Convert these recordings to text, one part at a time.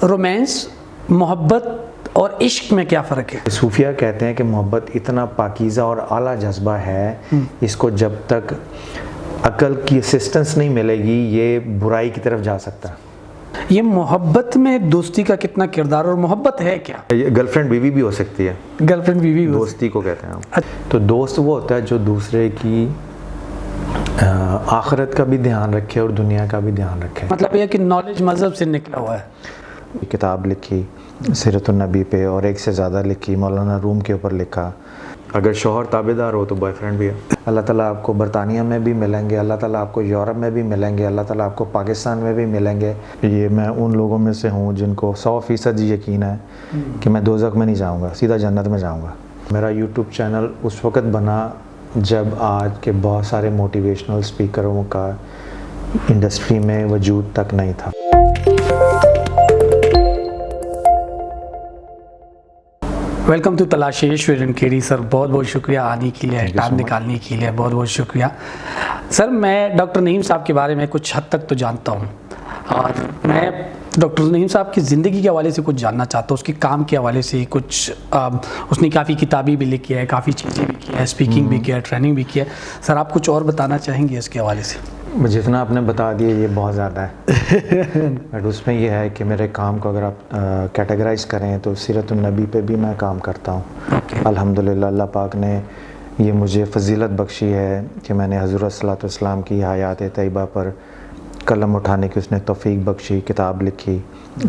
Romance, محبت اور عشق میں کیا فرق ہے؟ صوفیہ کہتے ہیں کہ محبت اتنا پاکیزہ اور اعلیٰ جذبہ ہے، اس کو جب تک عقل کی اسسٹنس نہیں ملے گی یہ برائی کی طرف جا سکتا ہے۔ یہ محبت میں دوستی کا کتنا کردار، اور محبت ہے کیا؟ یہ گرل فرینڈ بیوی بھی ہو سکتی ہے، گرل فرینڈ بیوی دوستی کو کہتے ہیں ہم۔ تو دوست وہ ہوتا ہے جو دوسرے کی آخرت کا بھی دھیان رکھے اور دنیا کا بھی دھیان رکھے۔ مطلب یہ کہ نالج مذہب سے نکلا ہوا ہے۔ کتاب لکھی سیرت النبی پہ، اور ایک سے زیادہ لکھی، مولانا روم کے اوپر لکھا۔ اگر شوہر تابع دار ہو تو بوائے فرینڈ بھی ہے۔ اللہ تعالیٰ آپ کو برطانیہ میں بھی ملیں گے، اللہ تعالیٰ آپ کو یورپ میں بھی ملیں گے، اللہ تعالیٰ آپ کو پاکستان میں بھی ملیں گے۔ یہ میں ان لوگوں میں سے ہوں جن کو 100% یقین ہے کہ میں دوزخ میں نہیں جاؤں گا، سیدھا جنت میں جاؤں گا۔ میرا یوٹیوب چینل اس وقت بنا جب آج کے بہت سارے موٹیویشنل اسپیکروں کا انڈسٹری میں وجود تک نہیں تھا۔ ویلکم ٹو تلاشیش کیری سر، بہت بہت شکریہ آنے کے لیے، ٹائم نکالنے کے لیے بہت بہت شکریہ سر۔ میں ڈاکٹر نعیم صاحب کے بارے میں کچھ حد تک تو جانتا ہوں، اور میں ڈاکٹر نعیم صاحب کی زندگی کے حوالے سے کچھ جاننا چاہتا ہوں، اس کے کام کے حوالے سے کچھ۔ اس نے کافی کتابیں بھی لکھی ہے، کافی چیزیں بھی کی ہے، اسپیکنگ بھی کیا ہے، ٹریننگ بھی کیا ہے۔ سر آپ کچھ اور بتانا چاہیں گے اس کے حوالے سے؟ جتنا آپ نے بتا دیا یہ بہت زیادہ ہے، بٹ اس میں یہ ہے کہ میرے کام کو اگر آپ کیٹیگرائز کریں تو سیرت النبی پہ بھی میں کام کرتا ہوں۔ الحمدللہ اللہ پاک نے یہ مجھے فضیلت بخشی ہے کہ میں نے حضرت صلی اللہ علیہ وسلم کی حیات طیبہ پر قلم اٹھانے کی اس نے توفیق بخشی۔ کتاب لکھی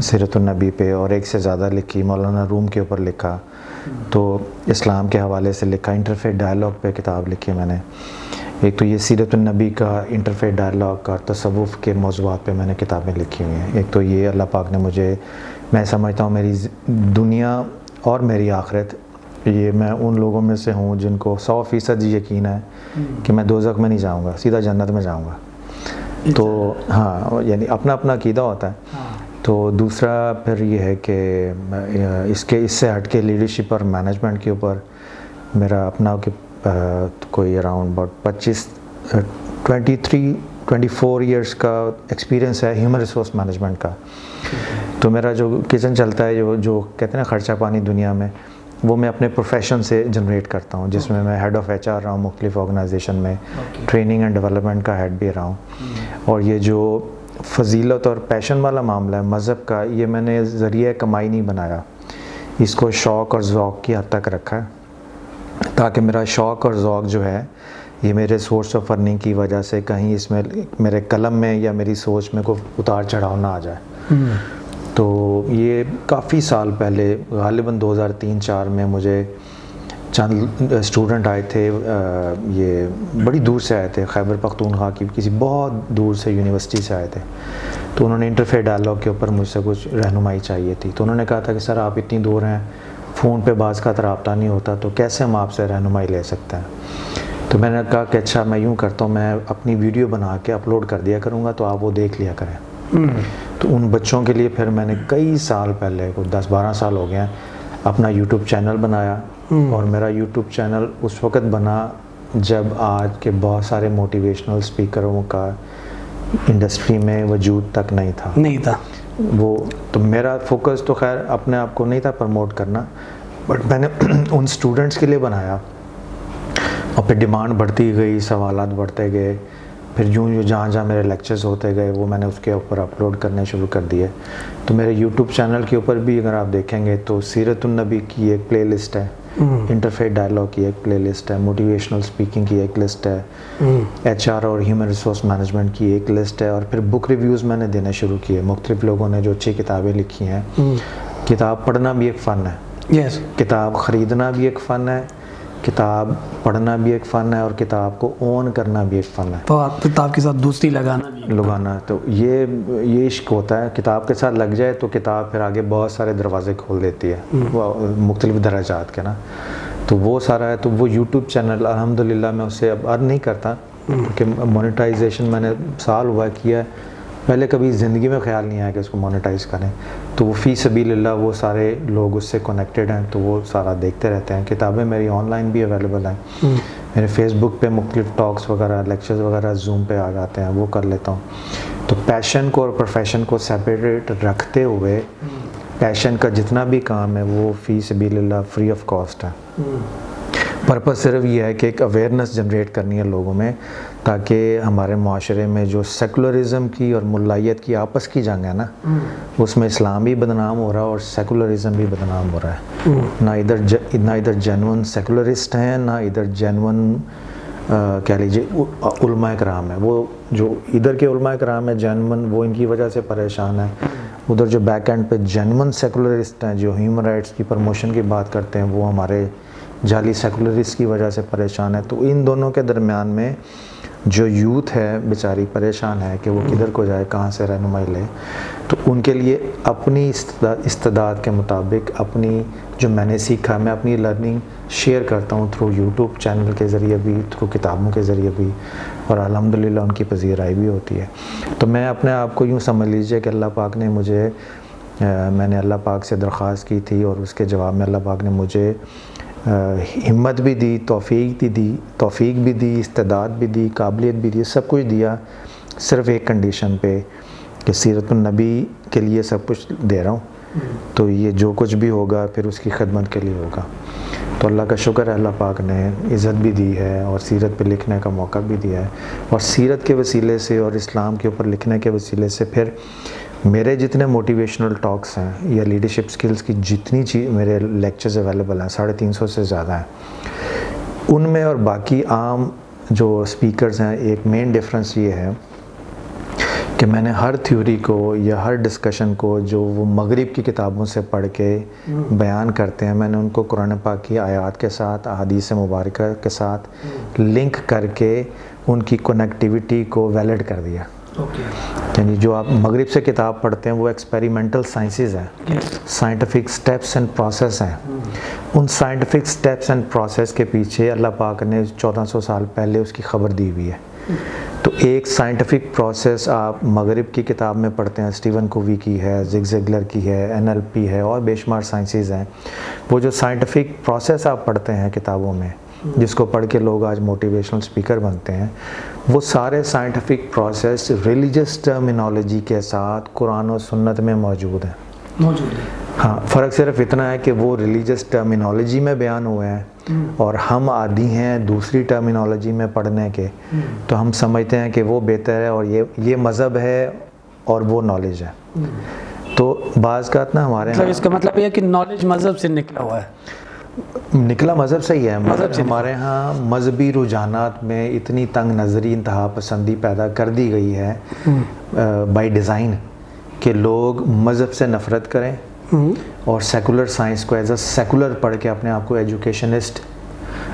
سیرت النبی پہ، اور ایک سے زیادہ لکھی، مولانا روم کے اوپر لکھا، تو اسلام کے حوالے سے لکھا۔ انٹرفیتھ ڈائلاگ پہ کتاب لکھی میں نے۔ ایک تو یہ سیرت النبی کا انٹرفیتھ ڈائلاگ اور تصوف کے موضوعات پہ میں نے کتابیں لکھی ہوئی ہیں۔ ایک تو یہ اللہ پاک نے مجھے، میں سمجھتا ہوں میری دنیا اور میری آخرت، یہ میں ان لوگوں میں سے ہوں جن کو 100% یقین ہے کہ میں دوزخ میں نہیں جاؤں گا، سیدھا جنت میں جاؤں گا۔ تو ہاں، یعنی اپنا اپنا عقیدہ ہوتا ہے۔ تو دوسرا پھر یہ ہے کہ اس سے ہٹ کے لیڈرشپ اور مینجمنٹ کے اوپر میرا اپنا کوئی اراؤنڈ اباؤٹ 24 ایئرس کا ایکسپیرینس ہے ہیومن ریسورس مینجمنٹ کا۔ تو میرا جو کچن چلتا ہے، جو کہتے ہیں نا خرچہ پانی دنیا میں، وہ میں اپنے پروفیشن سے جنریٹ کرتا ہوں، جس میں ہیڈ آف HR رہا ہوں مختلف آرگنائزیشن میں، ٹریننگ اینڈ ڈیولپمنٹ کا ہیڈ بھی رہا ہوں۔ اور یہ جو فضیلت اور پیشن والا معاملہ ہے مذہب کا، یہ میں نے ذریعہ کمائی نہیں بنایا، اس کو شوق اور ذوق کی حد تک رکھا ہے، تاکہ میرا شوق اور ذوق جو ہے یہ میرے سورس آف ارننگ کی وجہ سے کہیں اس میں میرے قلم میں یا میری سوچ میں کوئی اتار چڑھاؤ نہ آ جائے۔ تو یہ کافی سال پہلے، غالباً 2003-04 میں مجھے چند اسٹوڈنٹ آئے تھے، یہ بڑی دور سے آئے تھے، خیبر پختونخوا کی کسی بہت دور سے یونیورسٹی سے آئے تھے۔ تو انہوں نے انٹرفیتھ ڈائلاگ کے اوپر مجھ سے کچھ رہنمائی چاہیے تھی۔ تو انہوں نے کہا تھا کہ سر آپ اتنی دور ہیں، فون پہ بعض کا رابطہ نہیں ہوتا، تو کیسے ہم آپ سے رہنمائی لے سکتے ہیں؟ تو میں نے کہا کہ اچھا میں یوں کرتا ہوں، میں اپنی ویڈیو بنا کے اپلوڈ کر دیا کروں گا، تو آپ وہ دیکھ لیا کریں۔ تو ان بچوں کے لیے پھر میں نے کئی سال پہلے، کوئی 10-12 سال ہو گئے ہیں، اپنا یوٹیوب چینل بنایا۔ اور میرا یوٹیوب چینل اس وقت بنا جب آج کے بہت سارے موٹیویشنل اسپیکروں کا انڈسٹری میں وجود تک نہیں تھا۔ وہ تو میرا فوکس تو خیر اپنے آپ کو نہیں تھا پروموٹ کرنا، بٹ میں نے ان اسٹوڈنٹس کے لیے بنایا، اور پھر ڈیمانڈ بڑھتی گئی، سوالات بڑھتے گئے، پھر یوں جہاں جہاں میرے لیکچرز ہوتے گئے وہ میں نے اس کے اوپر اپلوڈ کرنے شروع کر دیے۔ تو میرے یوٹیوب چینل کے اوپر بھی اگر آپ دیکھیں گے تو سیرت النبی کی ایک پلے لسٹ ہے، انٹرفیتھ ڈائلاگ کی ایک پلے لسٹ ہے، موٹیویشنل اسپیکنگ کی ایک لسٹ ہے، HR اور ہیومن ریسورس مینجمنٹ کی ایک لسٹ ہے، اور پھر بک ریویوز میں نے دینے شروع کیے، مختلف لوگوں نے جو اچھی کتابیں لکھی ہیں۔ کتاب پڑھنا بھی ایک فن ہے، کتاب خریدنا بھی ایک فن ہے، کتاب پڑھنا بھی ایک فن ہے، اور کتاب کو اون کرنا بھی ایک فن ہے، تو کتاب کے ساتھ دوستی لگانا۔ تو یہ عشق ہوتا ہے، کتاب کے ساتھ لگ جائے تو کتاب پھر آگے بہت سارے دروازے کھول دیتی ہے، مختلف درجات کے نا۔ تو وہ سارا ہے۔ تو وہ یوٹیوب چینل الحمدللہ میں اسے اب ارن نہیں کرتا، کیونکہ مونیٹائزیشن میں نے سال ہوا کیا ہے، پہلے کبھی زندگی میں خیال نہیں آیا کہ اس کو مونیٹائز کریں۔ تو وہ فی سبیل اللہ وہ سارے لوگ اس سے کنیکٹڈ ہیں، تو وہ سارا دیکھتے رہتے ہیں۔ کتابیں میری آن لائن بھی اویلیبل ہیں، میرے فیس بک پہ مختلف ٹاکس وغیرہ، لیکچرز وغیرہ زوم پہ آ جاتے ہیں، وہ کر لیتا ہوں۔ تو پیشن کو اور پروفیشن کو سیپریٹ رکھتے ہوئے پیشن کا جتنا بھی کام ہے وہ فی سبیل اللہ فری آف کاسٹ ہے. پرپس صرف یہ ہے کہ ایک اویئرنیس جنریٹ کرنی ہے لوگوں میں, تاکہ ہمارے معاشرے میں جو سیکولرزم کی اور ملائیت کی آپس کی جنگ ہے نا, اس میں اسلام بھی بدنام ہو رہا ہے اور سیکولرزم بھی بدنام ہو رہا ہے. نہ ادھر جینون سیکولرسٹ ہیں, نہ ادھر جینون کہہ لیجیے علماء کرام ہے. وہ جو ادھر کے علماء کرام ہیں جینون, وہ ان کی وجہ سے پریشان ہیں. ادھر جو بیک اینڈ پہ جینون سیکولرسٹ ہیں جو ہیومن رائٹس کی پروموشن کی بات کرتے ہیں, وہ ہمارے جعلی سیکولرسٹ کی وجہ سے پریشان ہے. تو ان دونوں کے درمیان میں جو یوتھ ہے بیچاری پریشان ہے کہ وہ کدھر کو جائے, کہاں سے رہنمائی لے. تو ان کے لیے اپنی استعداد کے مطابق اپنی جو میں نے سیکھا, میں اپنی لرننگ شیئر کرتا ہوں تھرو یوٹیوب چینل کے ذریعے بھی, تھرو کتابوں کے ذریعے بھی, اور الحمدللہ ان کی پذیرائی بھی ہوتی ہے. تو میں اپنے آپ کو یوں سمجھ لیجئے کہ اللہ پاک نے مجھے, میں نے اللہ پاک سے درخواست کی تھی اور اس کے جواب میں اللہ پاک نے مجھے ہمت بھی دی, توفیق بھی دی, استعداد بھی دی, قابلیت بھی دی, سب کچھ دیا, صرف ایک کنڈیشن پہ کہ سیرت النبی کے لیے سب کچھ دے رہا ہوں, تو یہ جو کچھ بھی ہوگا پھر اس کی خدمت کے لیے ہوگا. تو اللہ کا شکر ہے, اللہ پاک نے عزت بھی دی ہے اور سیرت پہ لکھنے کا موقع بھی دیا ہے. اور سیرت کے وسیلے سے اور اسلام کے اوپر لکھنے کے وسیلے سے پھر میرے جتنے موٹیویشنل ٹاکس ہیں یا لیڈرشپ سکلز کی جتنی میرے لیکچرز اویلیبل ہیں, 350 سے زیادہ ہیں, ان میں اور باقی عام جو سپیکرز ہیں ایک مین ڈفرنس یہ ہے کہ میں نے ہر تھیوری کو یا ہر ڈسکشن کو جو وہ مغرب کی کتابوں سے پڑھ کے بیان کرتے ہیں, میں نے ان کو قرآن پاک کی آیات کے ساتھ, احادیث مبارکہ کے ساتھ لنک کر کے ان کی کنیکٹیوٹی کو ویلڈ کر دیا. یعنی جو آپ مغرب سے کتاب پڑھتے ہیں وہ ایکسپیریمنٹل سائنسز ہیں, سائنٹیفک سٹیپس اینڈ پروسیس ہیں. ان سائنٹیفک سٹیپس اینڈ پروسیس کے پیچھے اللہ پاک نے 1400 سال پہلے اس کی خبر دی ہوئی ہے. تو ایک سائنٹیفک پروسیس آپ مغرب کی کتاب میں پڑھتے ہیں, اسٹیون کووی کی ہے, زگ زیگلر کی ہے, NLP ہے, اور بے شمار سائنسز ہیں. وہ جو سائنٹیفک پروسیس آپ پڑھتے ہیں کتابوں میں, جس کو پڑھ کے لوگ آج موٹیویشنل سپیکر بنتے ہیں, وہ سارے سائنٹیفک پروسیس ریلیجس ٹرمینالوجی کے ساتھ قرآن و سنت میں موجود ہیں. ہاں, فرق صرف اتنا ہے کہ وہ ریلیجس ٹرمینالوجی میں بیان ہوئے ہیں اور ہم عادی ہیں دوسری ٹرمینالوجی میں پڑھنے کے. تو ہم سمجھتے ہیں کہ وہ بہتر ہے اور یہ مذہب ہے اور وہ نالج ہے. تو بعض کا نا ہمارے اس کا مطلب یہ ہے کہ نالج مذہب سے نکلا ہوا ہے, نکلا مذہب سے ہی ہے. ہمارے ہاں مذہبی رجحانات میں اتنی تنگ نظری, انتہا پسندی پیدا کر دی گئی ہے بائی ڈیزائن کہ لوگ مذہب سے نفرت کریں اور سیکولر سائنس کو ایز اے سیکولر پڑھ کے اپنے آپ کو ایجوکیشنسٹ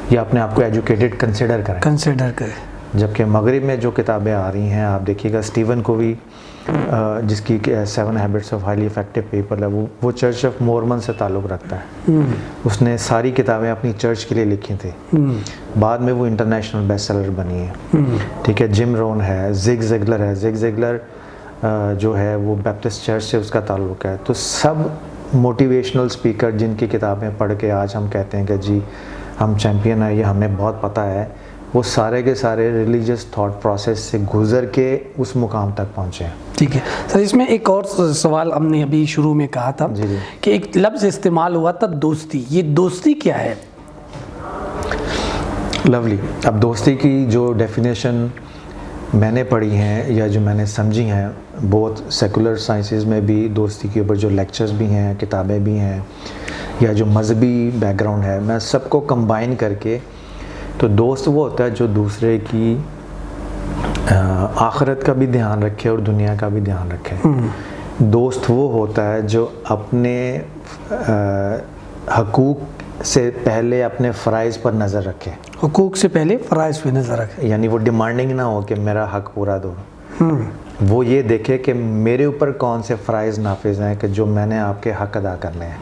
یا اپنے آپ کو ایجوکیٹڈ کنسیڈر کریں. جبکہ مغرب میں جو کتابیں آ رہی ہیں, آپ دیکھیے گا اسٹیون کووی جس کی 7 habits of highly effective people ہے, وہ چرچ آف مورمن سے تعلق رکھتا ہے. اس نے ساری کتابیں اپنی چرچ کے لیے لکھی تھی, بعد میں وہ انٹرنیشنل بیسٹ سیلر بنی ہے. ٹھیک ہے, جم رون ہے, زگ زیگلر ہے. زگ زیگلر جو ہے وہ بیپٹسٹ چرچ سے اس کا تعلق ہے. تو سب موٹیویشنل سپیکر جن کی کتابیں پڑھ کے آج ہم کہتے ہیں کہ جی ہم چیمپئن ہیں, یہ ہمیں بہت پتہ ہے, وہ سارے کے سارے ریلیجس تھاٹ پروسیس سے گزر کے اس مقام تک پہنچے ہیں. ٹھیک ہے سر, اس میں ایک اور سوال ہم نے ابھی شروع میں کہا تھا کہ ایک لفظ استعمال ہوا تھا دوستی. یہ دوستی کیا ہے؟ لولی. اب دوستی کی جو ڈیفینیشن میں نے پڑھی ہیں یا جو میں نے سمجھی ہیں, بہت سیکولر سائنسز میں بھی دوستی کے اوپر جو لیکچرز بھی ہیں, کتابیں بھی ہیں, یا جو مذہبی بیک گراؤنڈ ہے, میں سب کو کمبائن کر کے, تو دوست وہ ہوتا ہے جو دوسرے کی آخرت کا بھی دھیان رکھے اور دنیا کا بھی دھیان رکھے. دوست وہ ہوتا ہے جو اپنے حقوق سے پہلے اپنے فرائض پر نظر رکھے. حقوق سے پہلے فرائض پہ نظر رکھے, یعنی وہ ڈیمانڈنگ نہ ہو کہ میرا حق پورا دو. وہ یہ دیکھے کہ میرے اوپر کون سے فرائض نافذ ہیں کہ جو میں نے آپ کے حق ادا کرنے ہیں.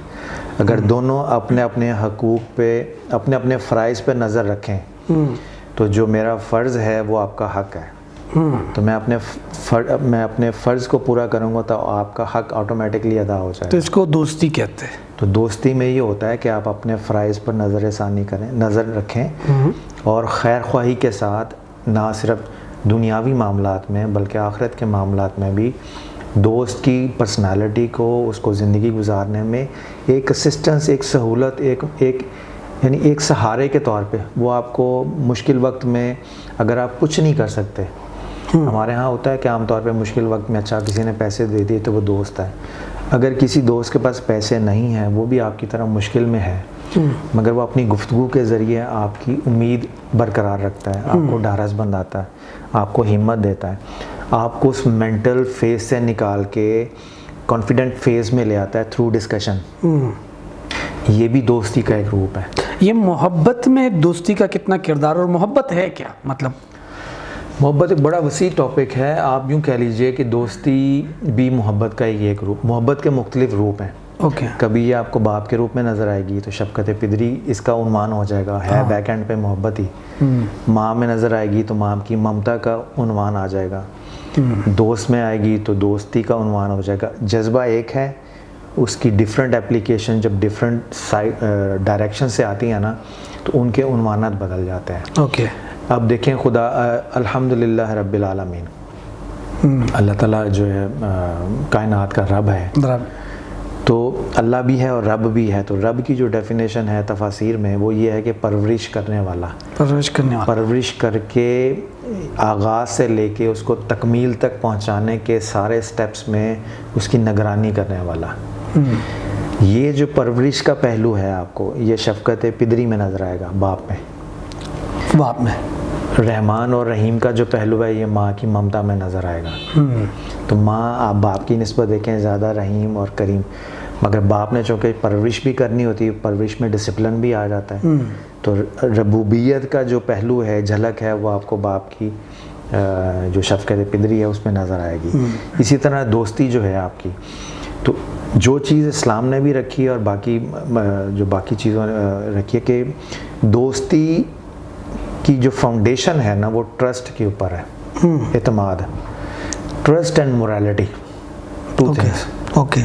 اگر دونوں اپنے اپنے حقوق پہ, اپنے اپنے فرائض پہ نظر رکھیں, تو جو میرا فرض ہے وہ آپ کا حق ہے. تو میں اپنے فرض کو پورا کروں گا تو آپ کا حق آٹومیٹکلی ادا ہو جائے. تو اس کو دوستی کہتے ہیں. تو دوستی میں یہ ہوتا ہے کہ آپ اپنے فرائض پر نظر ثانی کریں, نظر رکھیں, اور خیر خواہی کے ساتھ نہ صرف دنیاوی معاملات میں بلکہ آخرت کے معاملات میں بھی دوست کی پرسنالٹی کو، اس کو زندگی گزارنے میں ایک اسسٹنس، ایک سہولت، یعنی ایک سہارے کے طور پہ وہ آپ کو مشکل وقت میں اگر آپ کچھ نہیں کر سکتے، ہمارے ہاں ہوتا ہے کہ عام طور پہ مشکل وقت میں اچھا کسی نے پیسے دے دیے تو وہ دوست ہے. اگر کسی دوست کے پاس پیسے نہیں ہیں، وہ بھی آپ کی طرح مشکل میں ہے، مگر وہ اپنی گفتگو کے ذریعے آپ کی امید برقرار رکھتا ہے، آپ کو ڈھارس بندھاتا ہے، آپ کو ہمت دیتا ہے، آپ کو اس مینٹل فیز سے نکال کے کانفیڈنٹ فیز میں لے آتا ہے تھرو ڈسکشن. یہ بھی دوستی کا ایک روپ ہے. یہ محبت میں دوستی کا کتنا کردار، اور محبت ہے کیا؟ مطلب محبت ایک بڑا وسیع ٹاپک ہے. آپ یوں کہہ لیجئے کہ دوستی بھی محبت کا ایک روپ. محبت کے مختلف روپ ہیں. اوکے. کبھی یہ آپ کو باپ کے روپ میں نظر آئے گی تو شفقت پدری اس کا عنوان ہو جائے گا، ہے بیک اینڈ پہ محبت ہی. ماں میں نظر آئے گی تو ماں کی ممتا کا عنوان آ جائے گا. دوست میں آئے گی تو دوستی کا عنوان ہو جائے گا. جذبہ ایک ہے، اس کی ڈیفرنٹ اپلیکیشن جب ڈیفرنٹ ڈائریکشن سے آتی ہیں نا تو ان کے عنوانات بدل جاتے ہیں. اوکے. اب دیکھیں خدا الحمدللہ رب العالمین، اللہ تعالیٰ جو ہے کائنات کا رب ہے. تو اللہ بھی ہے اور رب بھی ہے. تو رب کی جو ڈیفینیشن ہے تفاسیر میں وہ یہ ہے کہ پرورش کرنے والا، پرورش کر کے آغاز سے لے کے اس کو تکمیل تک پہنچانے کے سارے سٹیپس میں اس کی نگرانی کرنے والا. یہ جو پرورش کا پہلو ہے آپ کو یہ شفقت پدری میں نظر آئے گا، باپ میں. رحمان اور رحیم کا جو پہلو ہے یہ ماں کی ممتا میں نظر آئے گا. تو ماں آپ باپ کی نسبت دیکھیں زیادہ رحیم اور کریم، مگر باپ نے چونکہ پرورش بھی کرنی ہوتی ہے، پرورش میں ڈسپلن بھی آ جاتا ہے. تو ربوبیت کا جو پہلو ہے، جھلک ہے، وہ آپ کو باپ کی جو شفقت پدری ہے اس میں نظر آئے گی. اسی طرح دوستی جو ہے آپ کی، تو جو چیز اسلام نے بھی رکھی ہے اور باقی چیزوں نے رکھی ہے کہ دوستی کی جو فاؤنڈیشن ہے نا وہ ٹرسٹ کے اوپر ہے، اعتماد. Trust and morality, two things. Okay.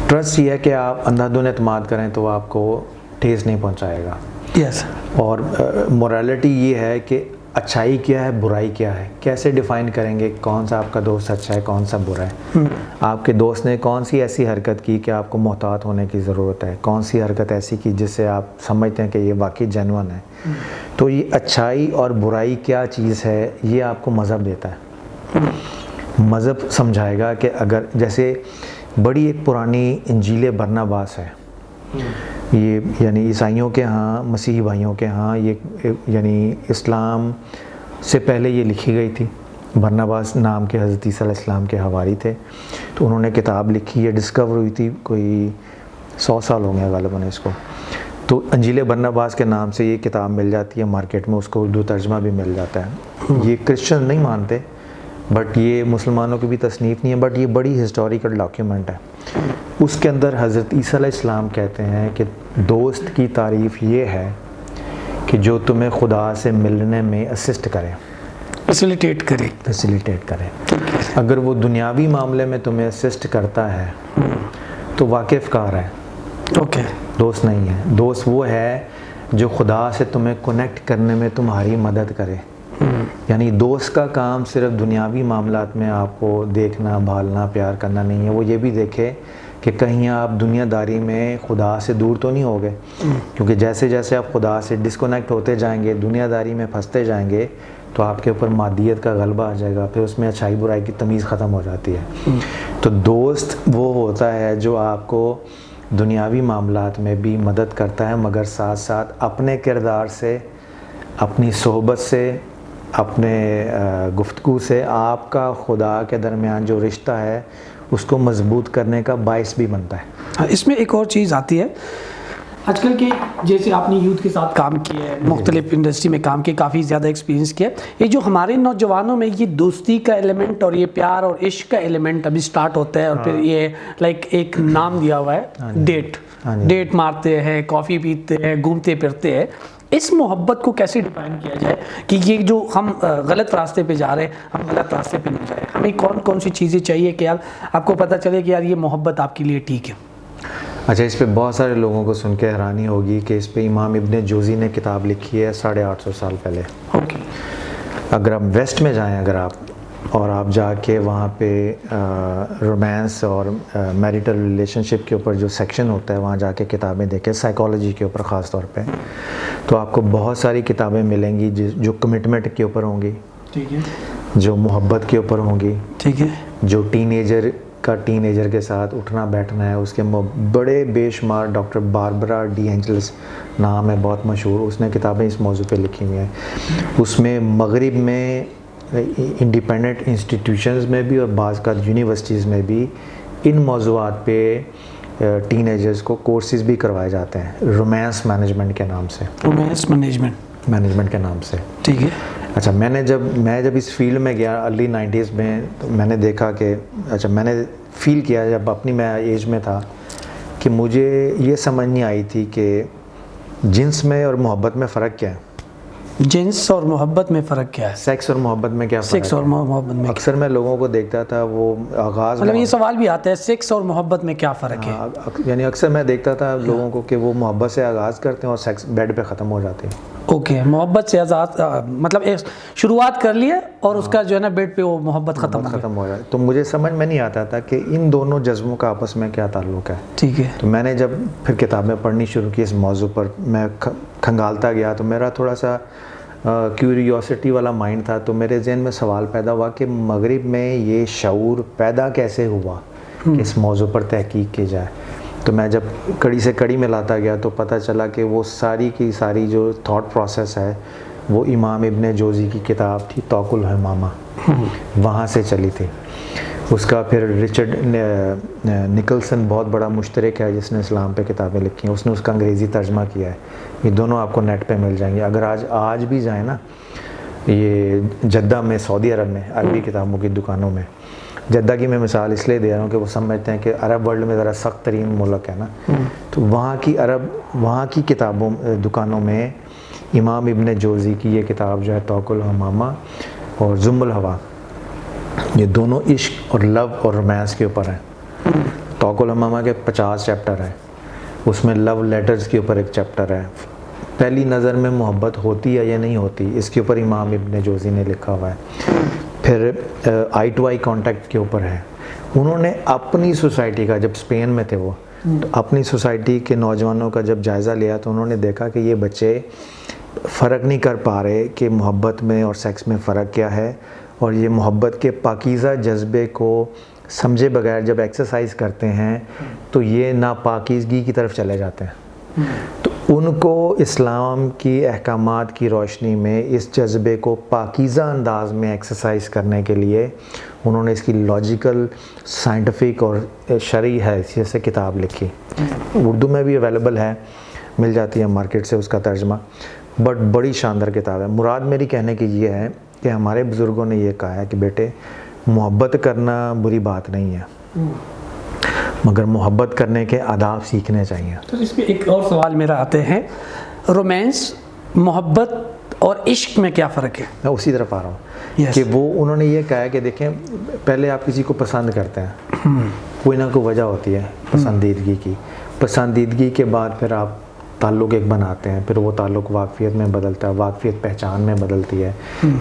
Trust یہ ہے کہ آپ اندھا دھند اعتماد کریں تو وہ آپ کو ٹھیس نہیں پہنچائے گا. یس. اور موریلٹی یہ ہے کہ اچھائی کیا ہے، برائی کیا ہے، کیسے ڈیفائن کریں گے کون سا آپ کا دوست اچھا ہے کون سا برا ہے. آپ کے دوست نے کون سی ایسی حرکت کی کہ آپ کو محتاط ہونے کی ضرورت ہے، کون سی حرکت ایسی کی جس سے آپ سمجھتے ہیں کہ یہ واقعی جینوئن ہے. تو یہ اچھائی اور برائی کیا چیز ہے یہ آپ کو مذہب دیتا ہے. مذہب سمجھائے گا کہ اگر جیسے بڑی ایک پرانی انجیل برناباس ہے، یہ یعنی عیسائیوں کے ہاں، مسیحی بھائیوں کے ہاں، یہ یعنی اسلام سے پہلے یہ لکھی گئی تھی. برناباس نام کے حضرت عیسیٰ علیہ السلام کے حواری تھے، تو انہوں نے کتاب لکھی. یہ ڈسکور ہوئی تھی کوئی 100 سال ہو گئے غالباً اس کو. تو انجیل برناباس کے نام سے یہ کتاب مل جاتی ہے مارکیٹ میں، اس کو اردو ترجمہ بھی مل جاتا ہے. یہ کرسچن نہیں مانتے، بٹ یہ مسلمانوں کی بھی تصنیف نہیں ہے، بٹ یہ بڑی ہسٹوریکل ڈاکیومنٹ ہے. اس کے اندر حضرت عیسیٰ علیہ السلام کہتے ہیں کہ دوست کی تعریف یہ ہے کہ جو تمہیں خدا سے ملنے میں اسسٹ کرے، فیسیلیٹیٹ کرے. اگر وہ دنیاوی معاملے میں تمہیں اسسٹ کرتا ہے تو واقف کار ہے. اوکے. دوست نہیں ہے. دوست وہ ہے جو خدا سے تمہیں کنیکٹ کرنے میں تمہاری مدد کرے. یعنی دوست کا کام صرف دنیاوی معاملات میں آپ کو دیکھنا، بھالنا، پیار کرنا نہیں ہے. وہ یہ بھی دیکھے کہ کہیں آپ دنیا داری میں خدا سے دور تو نہیں ہو گئے، کیونکہ جیسے جیسے آپ خدا سے ڈسکنیکٹ ہوتے جائیں گے، دنیا داری میں پھنستے جائیں گے، تو آپ کے اوپر مادیت کا غلبہ آ جائے گا، پھر اس میں اچھائی برائی کی تمیز ختم ہو جاتی ہے. تو دوست وہ ہوتا ہے جو آپ کو دنیاوی معاملات میں بھی مدد کرتا ہے، مگر ساتھ ساتھ اپنے کردار سے، اپنی صحبت سے، اپنے گفتگو سے آپ کا خدا کے درمیان جو رشتہ ہے اس کو مضبوط کرنے کا باعث بھی بنتا ہے. اس میں ایک اور چیز آتی ہے آج کل کے، جیسے آپ نے یوتھ کے ساتھ کام کیا ہے، مختلف انڈسٹری میں کام کیا، کافی زیادہ ایکسپیرینس کیا، یہ جو ہمارے نوجوانوں میں یہ دوستی کا ایلیمنٹ اور یہ پیار اور عشق کا ایلیمنٹ ابھی سٹارٹ ہوتا ہے، اور پھر یہ لائک ایک نام دیا ہوا ہے ڈیٹ مارتے ہیں، کافی پیتے ہیں، گھومتے پھرتے ہیں. اس محبت کو کیسے ڈیفائن کیا جائے کہ یہ جو ہم غلط راستے پہ جا رہے ہیں، ہم غلط راستے پہ نہیں جائیں؟ ہمیں کون کون سی چیزیں چاہیے کہ یار آپ کو پتہ چلے کہ یار یہ محبت آپ کے لیے ٹھیک ہے؟ اچھا، اس پہ بہت سارے لوگوں کو سن کے حیرانی ہوگی کہ اس پہ امام ابن جوزی نے کتاب لکھی ہے 850 سال پہلے. اوکے. اگر آپ ویسٹ میں جائیں اگر آپ اور آپ جا کے وہاں پہ رومانس اور میریٹل ریلیشن شپ کے اوپر جو سیکشن ہوتا ہے وہاں جا کے کتابیں دیکھیں سائیکالوجی کے اوپر خاص طور پہ، تو آپ کو بہت ساری کتابیں ملیں گی جو کمٹمنٹ کے اوپر ہوں گی، ٹھیک ہے، جو محبت کے اوپر ہوں گی، ٹھیک ہے، جو ٹین ایجر کے ساتھ اٹھنا بیٹھنا ہے اس کے بڑے بے شمار. ڈاکٹر باربرا ڈی اینجلس نام ہے بہت مشہور، اس نے کتابیں اس موضوع پہ لکھی ہوئی ہیں. اس میں مغرب میں انڈیپینڈنٹ انسٹیٹیوشنز میں بھی اور بعض کا یونیورسٹیز میں بھی ان موضوعات پہ ٹین ایجرز کو کورسز بھی کروائے جاتے ہیں رومانس مینجمنٹ کے نام سے، رومانس مینجمننٹ کے نام سے. ٹھیک ہے. اچھا میں جب اس فیلڈ میں گیا ارلی 90s میں، تو میں نے دیکھا کہ میں نے فیل کیا جب اپنی میں ایج میں تھا کہ مجھے یہ سمجھ نہیں آئی تھی کہ جنس میں اور محبت میں فرق کیا ہے. جنس اور محبت میں فرق کیا ہے؟ سیکس اور محبت میں کیا فرق ہے؟ سیکس اور محبت میں اکثر میں لوگوں کو دیکھتا تھا وہ آغاز مطلب یہ سوال بھی آتا ہے سیکس اور محبت میں کیا فرق ہے؟ یعنی اکثر میں دیکھتا تھا لوگوں کو کہ وہ محبت سے آغاز کرتے ہیں اور سیکس بیڈ پہ ختم ہو جاتے ہیں. اوکے، محبت سے آزاد مطلب ایک شروعات کر لی ہے اور اس کا جو ہے نا بیڈ پہ وہ محبت ختم ہو جائے. تو مجھے سمجھ میں نہیں آتا تھا کہ ان دونوں جذبوں کا آپس میں کیا تعلق ہے. ٹھیک ہے. تو میں نے جب پھر کتابیں پڑھنی شروع کی اس موضوع پر، میں کھنگالتا گیا تو میرا تھوڑا سا کیوریوسٹی والا مائنڈ تھا. تو میرے ذہن میں سوال پیدا ہوا کہ مغرب میں یہ شعور پیدا کیسے ہوا کہ اس موضوع پر تحقیق کی جائے. تو میں جب کڑی سے کڑی میں لاتا گیا تو پتہ چلا کہ وہ ساری کی ساری جو تھاٹ پروسیس ہے وہ امام ابن جوزی کی کتاب تھی توق الحمامہ، وہاں سے چلی تھی. اس کا پھر رچرڈ نکلسن بہت بڑا مشترک ہے جس نے اسلام پہ کتابیں لکھی ہیں، اس نے اس کا انگریزی ترجمہ کیا ہے. یہ دونوں آپ کو نیٹ پہ مل جائیں گے. اگر آج بھی جائیں نا یہ جدہ میں سعودی عرب میں عربی کتابوں کی دکانوں میں، جدہ کی میں مثال اس لیے دے رہا ہوں کہ وہ سمجھتے ہیں کہ عرب ورلڈ میں ذرا سخت ترین ملک ہے نا، تو وہاں کی کتابوں دکانوں میں امام ابن جوزی کی یہ کتاب جو ہے توق الحمامہ اور ضم الہوا، یہ دونوں عشق اور لو اور رومانس کے اوپر ہیں. توق الحمامہ کے 50 چیپٹر ہیں، اس میں لو لیٹرز کے اوپر ایک چیپٹر ہے. پہلی نظر میں محبت ہوتی ہے یا نہیں ہوتی، اس کے اوپر امام ابن جوزی نے لکھا ہوا ہے. پھر آئی ٹو آئی کانٹیکٹ کے اوپر ہے. انہوں نے اپنی سوسائٹی کا، جب اسپین میں تھے وہ، تو اپنی سوسائٹی کے نوجوانوں کا جب جائزہ لیا تو انہوں نے دیکھا کہ یہ بچے فرق نہیں کر پا رہے کہ محبت میں اور سیکس میں فرق کیا ہے، اور یہ محبت کے پاکیزہ جذبے کو سمجھے بغیر جب ایکسرسائز کرتے ہیں تو یہ ناپاکیزگی کی طرف چلے جاتے ہیں. تو ان کو اسلام کی احکامات کی روشنی میں اس جذبے کو پاکیزہ انداز میں ایکسرسائز کرنے کے لیے انہوں نے اس کی لاجیکل، سائنٹیفک اور شرعی حیثیت سے کتاب لکھی. اردو میں بھی اویلیبل ہے، مل جاتی ہے مارکیٹ سے اس کا ترجمہ. بٹ بڑی شاندار کتاب ہے. مراد میری کہنے کی یہ ہے کہ ہمارے بزرگوں نے یہ کہا ہے کہ بیٹے محبت کرنا بری بات نہیں ہے، مگر محبت کرنے کے آداب سیکھنے چاہیے. تو اس میں ایک اور سوال میرا آتے ہیں، رومانس، محبت اور عشق میں کیا فرق ہے؟ میں اسی طرف آ رہا ہوں کہ وہ انہوں نے یہ کہا ہے کہ دیکھیں پہلے آپ کسی کو پسند کرتے ہیں، کوئی نہ کوئی وجہ ہوتی ہے پسندیدگی کی. پسندیدگی کے بعد پھر آپ تعلق ایک بناتے ہیں، پھر وہ تعلق واقفیت میں بدلتا ہے، واقفیت پہچان میں بدلتی ہے،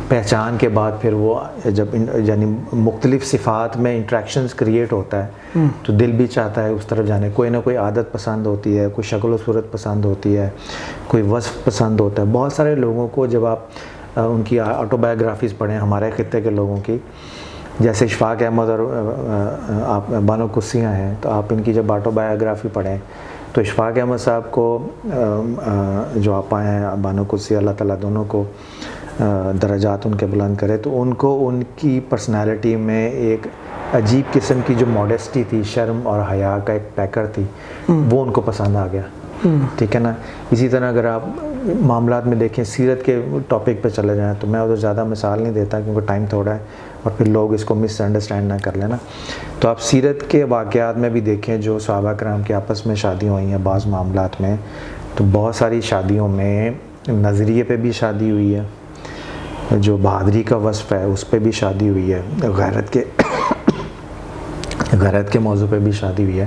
پہچان کے بعد پھر وہ جب یعنی مختلف صفات میں انٹریکشنز کریٹ ہوتا ہے تو دل بھی چاہتا ہے اس طرف جانے. کوئی نہ کوئی عادت پسند ہوتی ہے، کوئی شکل و صورت پسند ہوتی ہے، کوئی وصف پسند ہوتا ہے. بہت سارے لوگوں کو جب آپ ان کی آٹو بایوگرافیز پڑھیں ہمارے خطے کے لوگوں کی، جیسے اشفاق احمد اور آپ بانو قدسیہ ہیں، تو آپ ان کی جب آٹو بایوگرافی پڑھیں تو اشفاق احمد صاحب کو جو آپ آئے ہیں بانو قدسیہ، اللہ تعالیٰ دونوں کو درجات ان کے بلند کرے، تو ان کو ان کی پرسنالٹی میں ایک عجیب قسم کی جو ماڈیسٹی تھی، شرم اور حیا کا ایک پیکر تھی، وہ ان کو پسند آ گیا. ٹھیک ہے نا. اسی طرح اگر آپ معاملات میں دیکھیں، سیرت کے ٹاپک پہ چلے جائیں تو میں ادھر زیادہ مثال نہیں دیتا کیونکہ ٹائم تھوڑا ہے اور پھر لوگ اس کو مس انڈرسٹینڈ نہ کر لینا. تو آپ سیرت کے واقعات میں بھی دیکھیں جو صحابہ کرام کے آپس میں شادیاں ہوئی ہیں بعض معاملات میں، تو بہت ساری شادیوں میں نظریے پہ بھی شادی ہوئی ہے، جو بہادری کا وصف ہے اس پہ بھی شادی ہوئی ہے، غیرت کے موضوع پہ بھی شادی ہوئی ہے.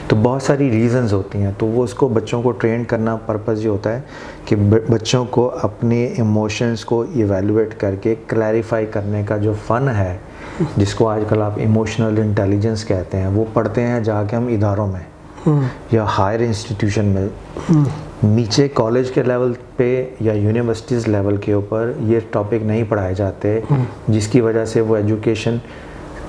تو بہت ساری ریزنز ہوتی ہیں, تو وہ اس کو بچوں کو ٹرین کرنا پرپز یہ ہوتا ہے کہ بچوں کو اپنے ایموشنز کو ایویلویٹ کر کے کلیریفائی کرنے کا جو فن ہے, جس کو آج کل آپ ایموشنل انٹیلیجنس کہتے ہیں, وہ پڑھتے ہیں جا کے ہم اداروں میں یا ہائر انسٹیٹیوشن میں. نیچے کالج کے لیول پہ یا یونیورسٹیز لیول کے اوپر یہ ٹاپک نہیں پڑھائے جاتے, جس کی وجہ سے وہ ایجوکیشن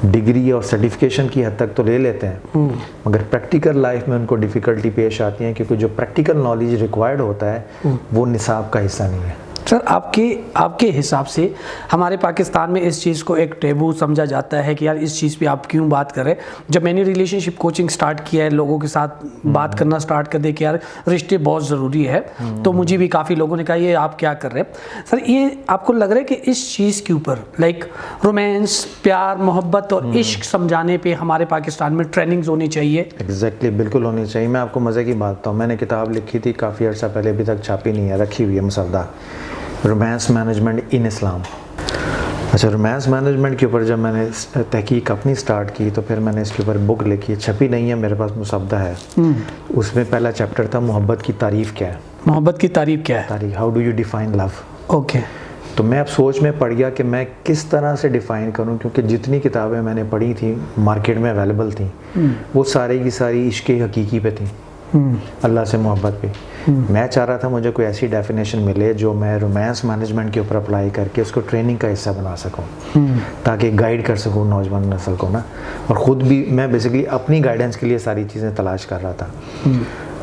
ڈگری اور سرٹیفکیشن کی حد تک تو لے لیتے ہیں, مگر پریکٹیکل لائف میں ان کو ڈیفیکلٹی پیش آتی ہیں, کیونکہ جو پریکٹیکل نالج ریکوائرڈ ہوتا ہے وہ نصاب کا حصہ نہیں ہے. سر آپ کے حساب سے ہمارے پاکستان میں اس چیز کو ایک ٹیبو سمجھا جاتا ہے کہ یار اس چیز پہ آپ کیوں بات کر رہے ہیں. جب میں نے ریلیشن شپ کوچنگ سٹارٹ کیا ہے, لوگوں کے ساتھ بات کرنا سٹارٹ کر دے کہ یار رشتے بہت ضروری ہے, تو مجھے بھی کافی لوگوں نے کہا یہ آپ کیا کر رہے ہیں. سر یہ آپ کو لگ رہا ہے کہ اس چیز کے اوپر لائک رومانس, پیار, محبت اور عشق سمجھانے پہ ہمارے پاکستان میں ٹریننگز ہونی چاہیے؟ ایگزیکٹلی, بالکل ہونی چاہیے. میں آپ کو مزے کی بات بتاؤں, میں نے کتاب لکھی تھی کافی عرصہ پہلے, ابھی تک چھاپی نہیں ہے, رکھی ہوئی ہے مسودہ, رومانس مینجمنٹ ان اسلام. اچھا, رومانس مینجمنٹ کے اوپر جب میں نے تحقیق اپنی سٹارٹ کی تو پھر میں نے اس کے اوپر بک لکھی, چھپی نہیں ہے, میرے پاس مسودہ ہے. اس میں پہلا چیپٹر تھا محبت کی تعریف کیا ہے. محبت کی تعریف کیا ہے؟ تعریف, how do you define love. Okay. تو میں اب سوچ میں پڑ گیا کہ میں کس طرح سے ڈیفائن کروں, کیونکہ جتنی کتابیں میں نے پڑھی تھیں مارکیٹ میں اویلیبل تھیں وہ سارے کی ساری عشق حقیقی پہ تھیں, اللہ سے محبت پہ. میں چاہ رہا تھا مجھے کوئی ایسی ڈیفینیشن ملے جو میں رومانس مینجمنٹ کے اوپر اپلائی کر کے اس کو ٹریننگ کا حصہ بنا سکوں, تاکہ گائیڈ کر سکوں نوجوان نسل کو نا. اور خود بھی میں بیسیکلی اپنی گائیڈنس کے لیے ساری چیزیں تلاش کر رہا تھا.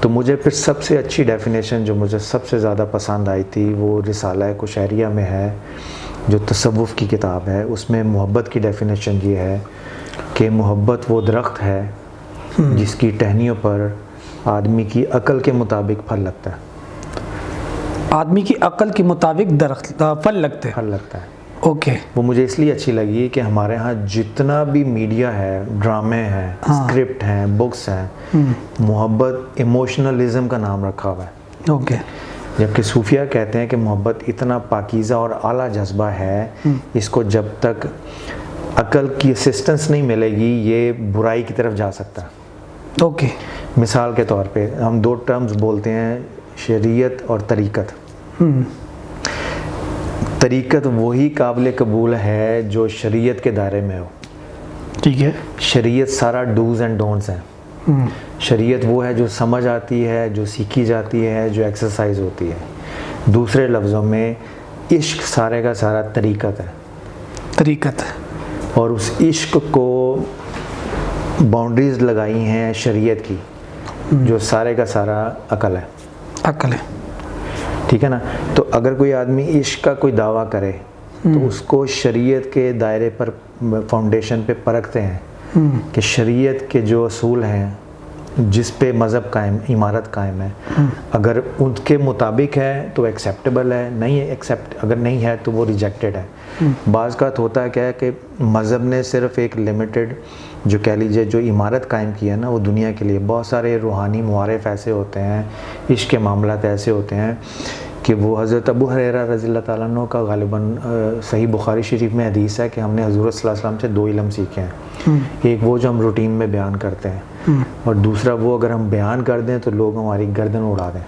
تو مجھے پھر سب سے اچھی ڈیفینیشن جو مجھے سب سے زیادہ پسند آئی تھی وہ رسالہ کشیریہ میں ہے, جو تصوف کی کتاب ہے. اس میں محبت کی ڈیفینیشن یہ ہے کہ محبت وہ درخت ہے جس کی ٹہنیوں پر آدمی کی عقل کے مطابق پھل لگتا ہے. آدمی کی عقل کے مطابق درخت پھل لگتے ہیں. پھل لگتا ہے. اوکے. وہ مجھے اس لیے اچھی لگی کہ ہمارے ہاں جتنا بھی میڈیا ہے, ڈرامے ہیں, اسکرپٹ ہیں, بکس ہیں, محبت ایموشنلزم کا نام رکھا ہوا ہے. اوکے. جبکہ صوفیہ کہتے ہیں کہ محبت اتنا پاکیزہ اور اعلیٰ جذبہ ہے, اس کو جب تک عقل کی اسسٹنس نہیں ملے گی یہ برائی کی طرف جا سکتا ہے. اوکے. مثال کے طور پہ ہم دو ٹرمز بولتے ہیں, شریعت اور طریقت. طریقت وہی قابل قبول ہے جو شریعت کے دائرے میں ہو. ٹھیک ہے. شریعت سارا ڈوز اینڈ ڈونٹس ہیں. شریعت وہ ہے جو سمجھ آتی ہے, جو سیکھی جاتی ہے, جو ایکسرسائز ہوتی ہے. دوسرے لفظوں میں عشق سارے کا سارا طریقت ہے. طریقت. اور اس عشق کو باؤنڈریز لگائی ہیں شریعت کی, جو سارے کا سارا عقل ہے. عقل ہے. ٹھیک ہے نا. تو اگر کوئی آدمی عشق کا کوئی دعویٰ کرے تو اس کو شریعت کے دائرے پر فاؤنڈیشن پہ پرکھتے ہیں کہ شریعت کے جو اصول ہیں جس پہ مذہب قائم, عمارت قائم ہے, اگر ان کے مطابق ہے تو ایکسیپٹیبل ہے, نہیں ہے اگر نہیں ہے تو وہ ریجیکٹڈ ہے. بعض کا ہوتا ہے کیا ہے کہ مذہب نے صرف ایک لمیٹڈ جو کہہ لیجیے جو عمارت قائم کی ہے نا وہ دنیا کے لیے. بہت سارے روحانی معارف ایسے ہوتے ہیں, عشق کے معاملات ایسے ہوتے ہیں کہ وہ حضرت ابو ہریرہ رضی اللہ تعالیٰ عنہ کا غالباً صحیح بخاری شریف میں حدیث ہے کہ ہم نے حضور صلی اللہ علیہ وسلم سے 2 علم سیکھے ہیں. ایک وہ جو ہم روٹین میں بیان کرتے ہیں, اور دوسرا وہ اگر ہم بیان کر دیں تو لوگ ہماری گردن اڑا دیں.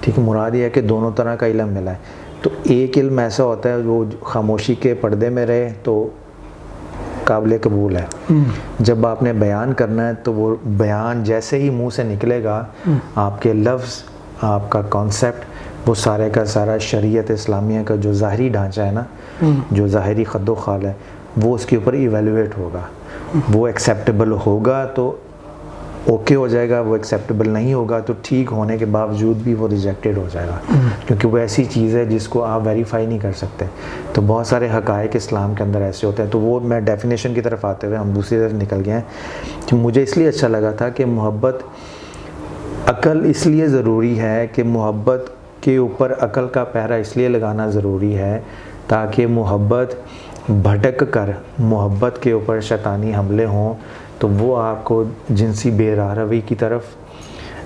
ٹھیک ہے. مراد یہ ہے کہ دونوں طرح کا علم ملا ہے. تو ایک علم ایسا ہوتا ہے وہ خاموشی کے پردے میں رہے تو قابل قبول ہے. جب آپ نے بیان کرنا ہے تو وہ بیان جیسے ہی منہ سے نکلے گا, آپ کے لفظ, آپ کا کانسیپٹ, وہ سارے کا سارا شریعت اسلامیہ کا جو ظاہری ڈھانچہ ہے نا, جو ظاہری خد و خال ہے, وہ اس کے اوپر ایویلویٹ ہوگا. وہ ایکسیپٹیبل ہوگا تو اوکے ہو جائے گا, وہ ایکسیپٹیبل نہیں ہوگا تو ٹھیک ہونے کے باوجود بھی وہ ریجیکٹڈ ہو جائے گا, کیونکہ وہ ایسی چیز ہے جس کو آپ ویریفائی نہیں کر سکتے. تو بہت سارے حقائق اسلام کے اندر ایسے ہوتے ہیں. تو وہ میں ڈیفینیشن کی طرف آتے ہوئے ہم دوسری طرف نکل گئے ہیں کہ مجھے اس لیے اچھا لگا تھا کہ محبت, عقل اس لیے ضروری ہے کہ محبت کے اوپر عقل کا پہرا اس لیے لگانا ضروری ہے تاکہ محبت بھٹک کر محبت کے اوپر شیطانی حملے ہوں تو وہ آپ کو جنسی بے راہروی کی طرف,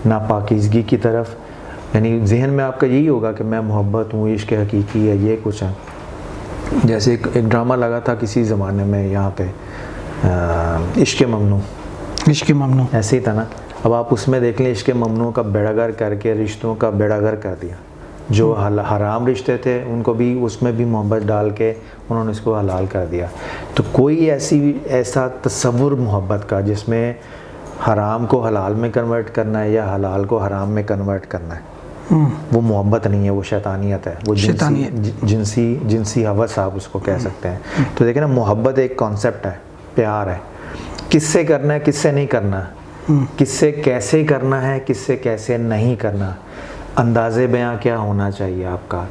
ناپاکیزگی کی طرف, یعنی ذہن میں آپ کا یہی ہوگا کہ میں محبت ہوں, عشق حقیقی ہے, یہ کچھ ہے. جیسے ایک ڈرامہ لگا تھا کسی زمانے میں یہاں پہ, عشق ممنوع, عشق ممنوع ایسے ہی تھا نا. اب آپ اس میں دیکھ لیں عشق ممنوع کا بیڑا گر کر کے رشتوں کا بیڑا گر کر دیا. جو حرام رشتے تھے ان کو بھی اس میں بھی محبت ڈال کے انہوں نے اس کو حلال کر دیا. تو کوئی ایسا تصور محبت کا جس میں حرام کو حلال میں کنورٹ کرنا ہے یا حلال کو حرام میں کنورٹ کرنا ہے، وہ محبت نہیں ہے، وہ شیطانیت ہے، وہ جنسی ہوس آپ اس کو کہہ سکتے ہیں. تو دیکھیں نا، محبت ایک کانسیپٹ ہے، پیار ہے. کس سے کرنا ہے، کس سے نہیں کرنا، کس سے کیسے کرنا ہے، کس سے کیسے نہیں کرنا، انداز بیاں کیا ہونا چاہیے آپ کا،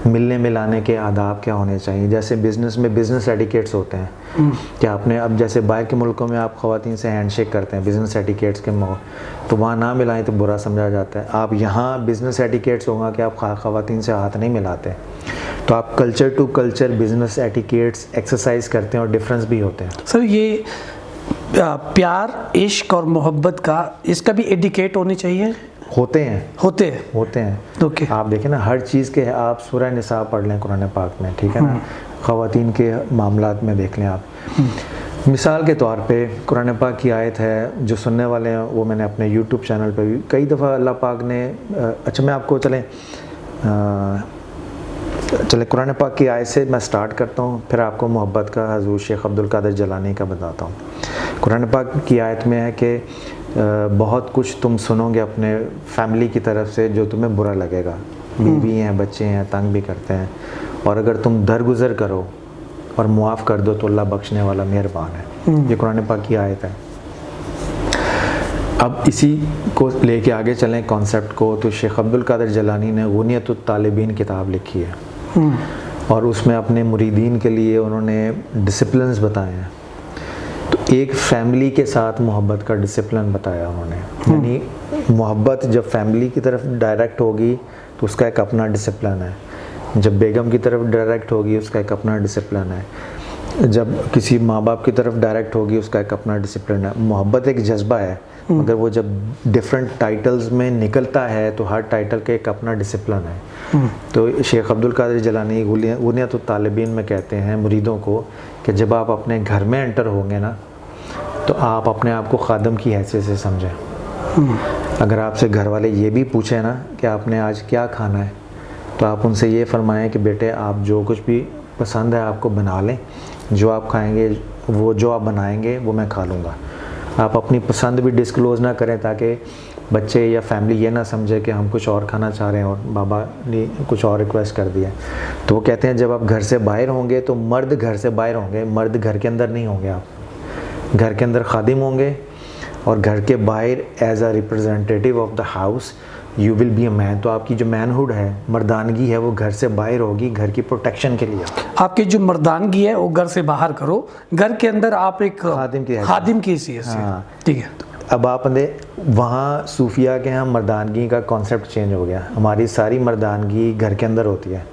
ملنے ملانے کے آداب کیا ہونے چاہیے. جیسے بزنس میں بزنس ایٹیکیٹس ہوتے ہیں کہ آپ نے، اب جیسے باہر کے ملکوں میں آپ خواتین سے ہینڈ شیک کرتے ہیں بزنس ایٹیکیٹس کے تو وہاں نہ ملائیں تو برا سمجھا جاتا ہے. آپ یہاں بزنس ایٹیکیٹس ہوگا کہ آپ خواتین سے ہاتھ نہیں ملاتے. تو آپ culture to culture business etiquettes exercise کرتے ہیں اور ڈفرینس بھی ہوتے ہیں. سر یہ پیار، عشق اور محبت کا، اس کا بھی ایڈیکیٹ ہونی چاہیے. ہوتے ہیں. اوکے. آپ دیکھیں نا، ہر چیز کے آپ سورہ نساء پڑھ لیں قرآن پاک میں، ٹھیک ہے نا، خواتین کے معاملات میں دیکھ لیں آپ. مثال کے طور پہ قرآن پاک کی آیت ہے، جو سننے والے ہیں وہ میں نے اپنے یوٹیوب چینل پہ بھی کئی دفعہ اللہ پاک نے، اچھا میں آپ کو چلیں قرآن پاک کی آیت سے میں سٹارٹ کرتا ہوں، پھر آپ کو محبت کا حضور شیخ عبد القادر جیلانی کا بتاتا ہوں. قرآن پاک کی آیت میں ہے کہ بہت کچھ تم سنو گے اپنے فیملی کی طرف سے جو تمہیں برا لگے گا، بیوی ہیں، بچے ہیں، تنگ بھی کرتے ہیں، اور اگر تم درگزر کرو اور معاف کر دو تو اللہ بخشنے والا مہربان ہے. یہ قرآن پاک کی آیت ہے. اب اسی کو لے کے آگے چلیں کانسیپٹ کو، تو شیخ عبد القادر جیلانی نے غنیۃ الطالبین کتاب لکھی ہے، اور اس میں اپنے مریدین کے لیے انہوں نے ڈسپلنز بتائے ہیں. تو ایک فیملی کے ساتھ محبت کا ڈسپلن بتایا انہوں نے. یعنی محبت جب فیملی کی طرف ڈائریکٹ ہوگی تو اس کا ایک اپنا ڈسپلن ہے، جب بیگم کی طرف ڈائریکٹ ہوگی اس کا ایک اپنا ڈسپلن ہے، جب کسی ماں باپ کی طرف ڈائریکٹ ہوگی اس کا ایک اپنا ڈسپلن ہے. محبت ایک جذبہ ہے، مگر وہ جب ڈیفرنٹ ٹائٹلز میں نکلتا ہے تو ہر ٹائٹل کے ایک اپنا ڈسپلن ہے. تو شیخ عبد القادر جیلانی غنیۃ الطالبین میں کہتے ہیں مریدوں کو کہ جب آپ اپنے گھر میں انٹر ہوں گے نا تو آپ اپنے آپ کو خادم کی حیثیت سے سمجھیں. اگر آپ سے گھر والے یہ بھی پوچھیں نا کہ آپ نے آج کیا کھانا ہے، تو آپ ان سے یہ فرمائیں کہ بیٹے آپ جو کچھ بھی پسند ہے آپ کو بنا لیں، جو آپ کھائیں گے، وہ جو آپ بنائیں گے وہ میں کھا لوں گا. آپ اپنی پسند بھی ڈسکلوز نہ کریں تاکہ بچے یا فیملی یہ نہ سمجھے کہ ہم کچھ اور کھانا چاہ رہے ہیں اور بابا نے کچھ اور ریکویسٹ کر دیا. تو وہ کہتے ہیں جب آپ گھر سے باہر ہوں گے تو مرد گھر سے باہر ہوں گے، مرد گھر کے اندر نہیں ہوں گے. آپ گھر کے اندر خادم ہوں گے اور گھر کے باہر as a representative of the house you will be a man. تو آپ کی جو مین ہوڈ ہے، مردانگی ہے، وہ گھر سے باہر ہوگی گھر کی پروٹیکشن کے لیے. آپ کی جو مردانگی ہے وہ گھر سے باہر کرو، گھر کے اندر آپ ایک خادم کی حیثیت سے. ٹھیک ہے. اب آپ نے وہاں صوفیہ کے ہاں مردانگی کا کانسیپٹ چینج ہو گیا. ہماری ساری مردانگی گھر کے اندر ہوتی ہے،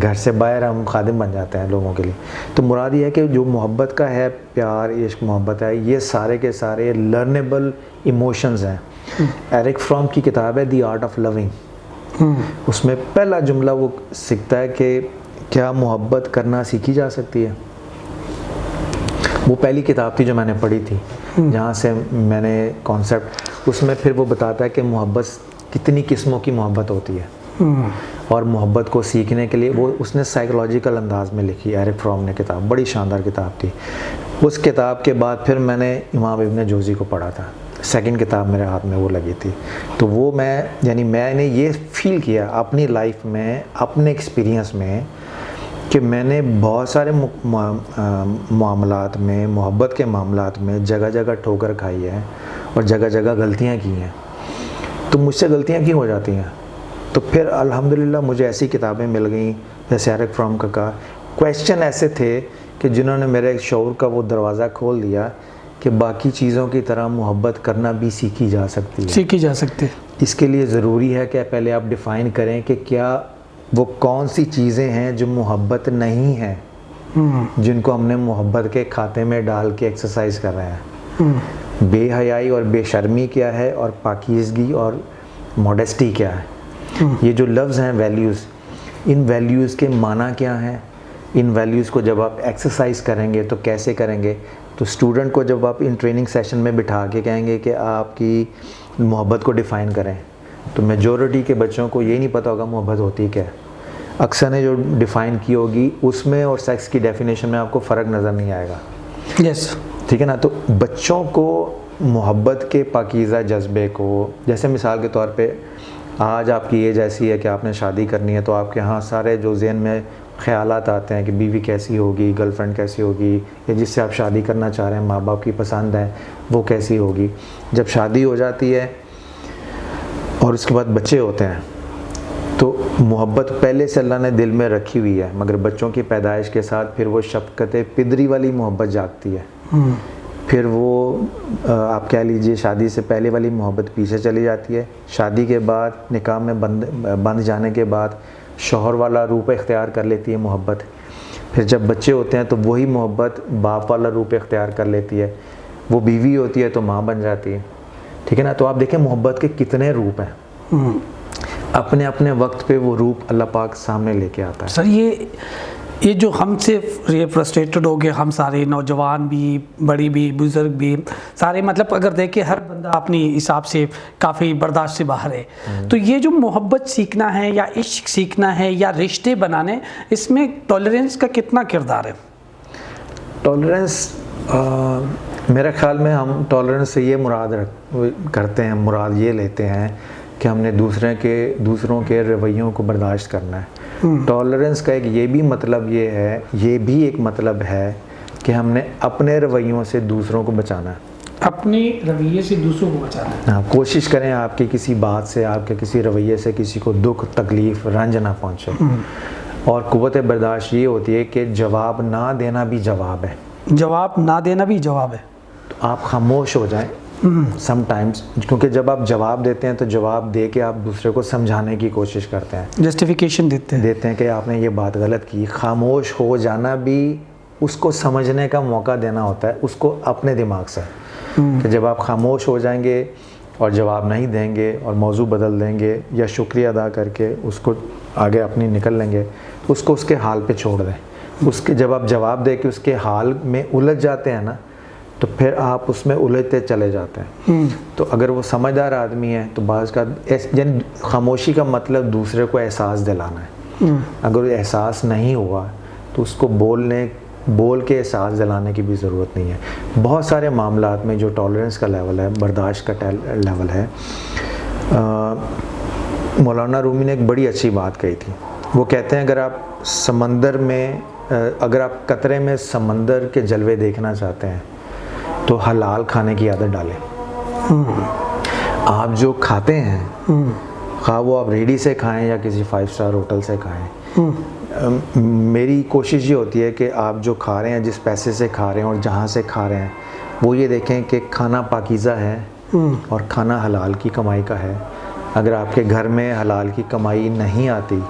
گھر سے باہر ہم خادم بن جاتے ہیں لوگوں کے لیے. تو مراد یہ ہے کہ جو محبت کا ہے، پیار، عشق، محبت ہے، یہ سارے کے سارے لرنیبل ایموشنز ہیں. ایرک فرام کی کتاب ہے دی آرٹ آف لونگ، اس میں پہلا جملہ وہ سیکھتا ہے کہ کیا محبت کرنا سیکھی جا سکتی ہے. وہ پہلی کتاب تھی جو میں نے پڑھی تھی جہاں سے میں نے کانسیپٹ، اس میں پھر وہ بتاتا ہے کہ محبت کتنی قسموں کی محبت ہوتی ہے، اور محبت کو سیکھنے کے لیے وہ اس نے سائیکولوجیکل انداز میں لکھی. ایرک فرام نے کتاب بڑی شاندار کتاب تھی. اس کتاب کے بعد پھر میں نے امام ابن جوزی کو پڑھا تھا، سیکنڈ کتاب میرے ہاتھ میں وہ لگی تھی. تو وہ میں نے یہ فیل کیا اپنی لائف میں، اپنے ایکسپیرینس میں، کہ میں نے بہت سارے معاملات میں، محبت کے معاملات میں جگہ جگہ ٹھوکر کھائی ہے اور جگہ جگہ غلطیاں کی ہیں. تو مجھ سے غلطیاں کیوں ہو جاتی ہیں؟ تو پھر الحمدللہ مجھے ایسی کتابیں مل گئیں جیسے ایرک فرام کا کہا. کویسچن ایسے تھے کہ جنہوں نے میرے شعور کا وہ دروازہ کھول دیا کہ باقی چیزوں کی طرح محبت کرنا بھی سیکھی جا سکتی ہے. سیکھی جا سکتی ہے. اس کے لیے ضروری ہے کہ پہلے آپ ڈیفائن کریں کہ کیا وہ کون سی چیزیں ہیں جو محبت نہیں ہیں، جن کو ہم نے محبت کے کھاتے میں ڈال کے ایکسرسائز کر رہے ہیں. بے حیائی اور بے شرمی کیا ہے، اور پاکیزگی اور موڈیسٹی کیا ہے. یہ جو لفظ ہیں ویلیوز، ان ویلیوز کے معنی کیا ہیں، ان ویلیوز کو جب آپ ایکسرسائز کریں گے تو کیسے کریں گے. تو اسٹوڈنٹ کو جب آپ ان ٹریننگ سیشن میں بٹھا کے کہیں گے کہ آپ کی محبت کو ڈیفائن کریں تو میجورٹی کے بچوں کو یہ نہیں پتہ ہوگا محبت ہوتی کیا ہے. اکثر نے جو ڈیفائن کی ہوگی اس میں اور سیکس کی ڈیفینیشن میں آپ کو فرق نظر نہیں آئے گا. یس ٹھیک ہے نا. تو بچوں کو محبت کے پاکیزہ جذبے کو, جیسے مثال کے طور پہ آج آپ کی ایج ایسی ہے کہ آپ نے شادی کرنی ہے تو آپ کے ہاں سارے جو ذہن میں خیالات آتے ہیں کہ بیوی کیسی ہوگی, گرل فرینڈ کیسی ہوگی, یا جس سے آپ شادی کرنا چاہ رہے ہیں ماں باپ کی پسند ہے وہ کیسی ہوگی. جب شادی ہو جاتی ہے اور اس کے بعد بچے ہوتے ہیں تو محبت پہلے سے اللہ نے دل میں رکھی ہوئی ہے, مگر بچوں کی پیدائش کے ساتھ پھر وہ شفقت پدری والی محبت جاگتی ہے. پھر وہ آپ کہہ لیجئے شادی سے پہلے والی محبت پیچھے چلی جاتی ہے. شادی کے بعد نکاح میں بندھ جانے کے بعد شوہر والا روپ اختیار کر لیتی ہے محبت. پھر جب بچے ہوتے ہیں تو وہی محبت باپ والا روپ اختیار کر لیتی ہے. وہ بیوی ہوتی ہے تو ماں بن جاتی ہے. ٹھیک ہے نا. تو آپ دیکھیں محبت کے کتنے روپ ہیں, اپنے اپنے وقت پہ وہ روپ اللہ پاک سامنے لے کے آتا ہے. سر یہ جو ہم سے یہ فرسٹریٹڈ ہو گئے, ہم سارے نوجوان بھی, بڑی بھی, بزرگ بھی, سارے مطلب اگر دیکھیں ہر بندہ اپنی حساب سے کافی برداشت سے باہر ہے. تو یہ جو محبت سیکھنا ہے یا عشق سیکھنا ہے یا رشتے بنانے, اس میں ٹالرنس کا کتنا کردار ہے؟ ٹالرنس میرے خیال میں ہم ٹالرنس سے یہ مراد کرتے ہیں, مراد یہ لیتے ہیں کہ ہم نے دوسروں کے رویوں کو برداشت کرنا ہے. ٹالرنس کا یہ بھی ایک مطلب ہے کہ ہم نے اپنے رویوں سے دوسروں کو بچانا ہے, اپنے رویے سے دوسروں کو بچانا ہے. ہاں, کوشش کریں آپ کی کسی بات سے, آپ کے کسی رویے سے کسی کو دکھ, تکلیف, رنج نہ پہنچے. اور قوت برداشت یہ ہوتی ہے کہ جواب نہ دینا بھی جواب ہے. جواب نہ دینا بھی جواب ہے. تو آپ خاموش ہو جائیں سم ٹائمز, کیونکہ جب آپ جواب دیتے ہیں تو جواب دے کے آپ دوسرے کو سمجھانے کی کوشش کرتے ہیں, جسٹیفیکیشن دیتے ہیں کہ آپ نے یہ بات غلط کی. خاموش ہو جانا بھی اس کو سمجھنے کا موقع دینا ہوتا ہے, اس کو اپنے دماغ سے. کہ جب آپ خاموش ہو جائیں گے اور جواب نہیں دیں گے اور موضوع بدل دیں گے یا شکریہ ادا کر کے اس کو آگے اپنی نکل لیں گے, اس کو اس کے حال پہ چھوڑ دیں. اس کے جب آپ جواب دے کے اس کے حال میں الجھ جاتے ہیں نا, تو پھر آپ اس میں الجھتے چلے جاتے ہیں. تو اگر وہ سمجھدار آدمی ہے تو بعض کا یعنی خاموشی کا مطلب دوسرے کو احساس دلانا ہے. اگر وہ احساس نہیں ہوا تو اس کو بول کے احساس دلانے کی بھی ضرورت نہیں ہے. بہت سارے معاملات میں جو ٹالرنس کا لیول ہے, برداشت کا لیول ہے, مولانا رومی نے ایک بڑی اچھی بات کہی تھی. وہ کہتے ہیں اگر آپ قطرے میں سمندر کے جلوے دیکھنا چاہتے ہیں تو حلال کھانے کی عادت ڈالیں. آپ جو کھاتے ہیں خواہ وہ آپ ریڈی سے کھائیں یا کسی 5 اسٹار ہوٹل سے کھائیں, میری کوشش یہ ہوتی ہے کہ آپ جو کھا رہے ہیں, جس پیسے سے کھا رہے ہیں اور جہاں سے کھا رہے ہیں, وہ یہ دیکھیں کہ کھانا پاکیزہ ہے اور کھانا حلال کی کمائی کا ہے. اگر آپ کے گھر میں حلال کی کمائی نہیں آتی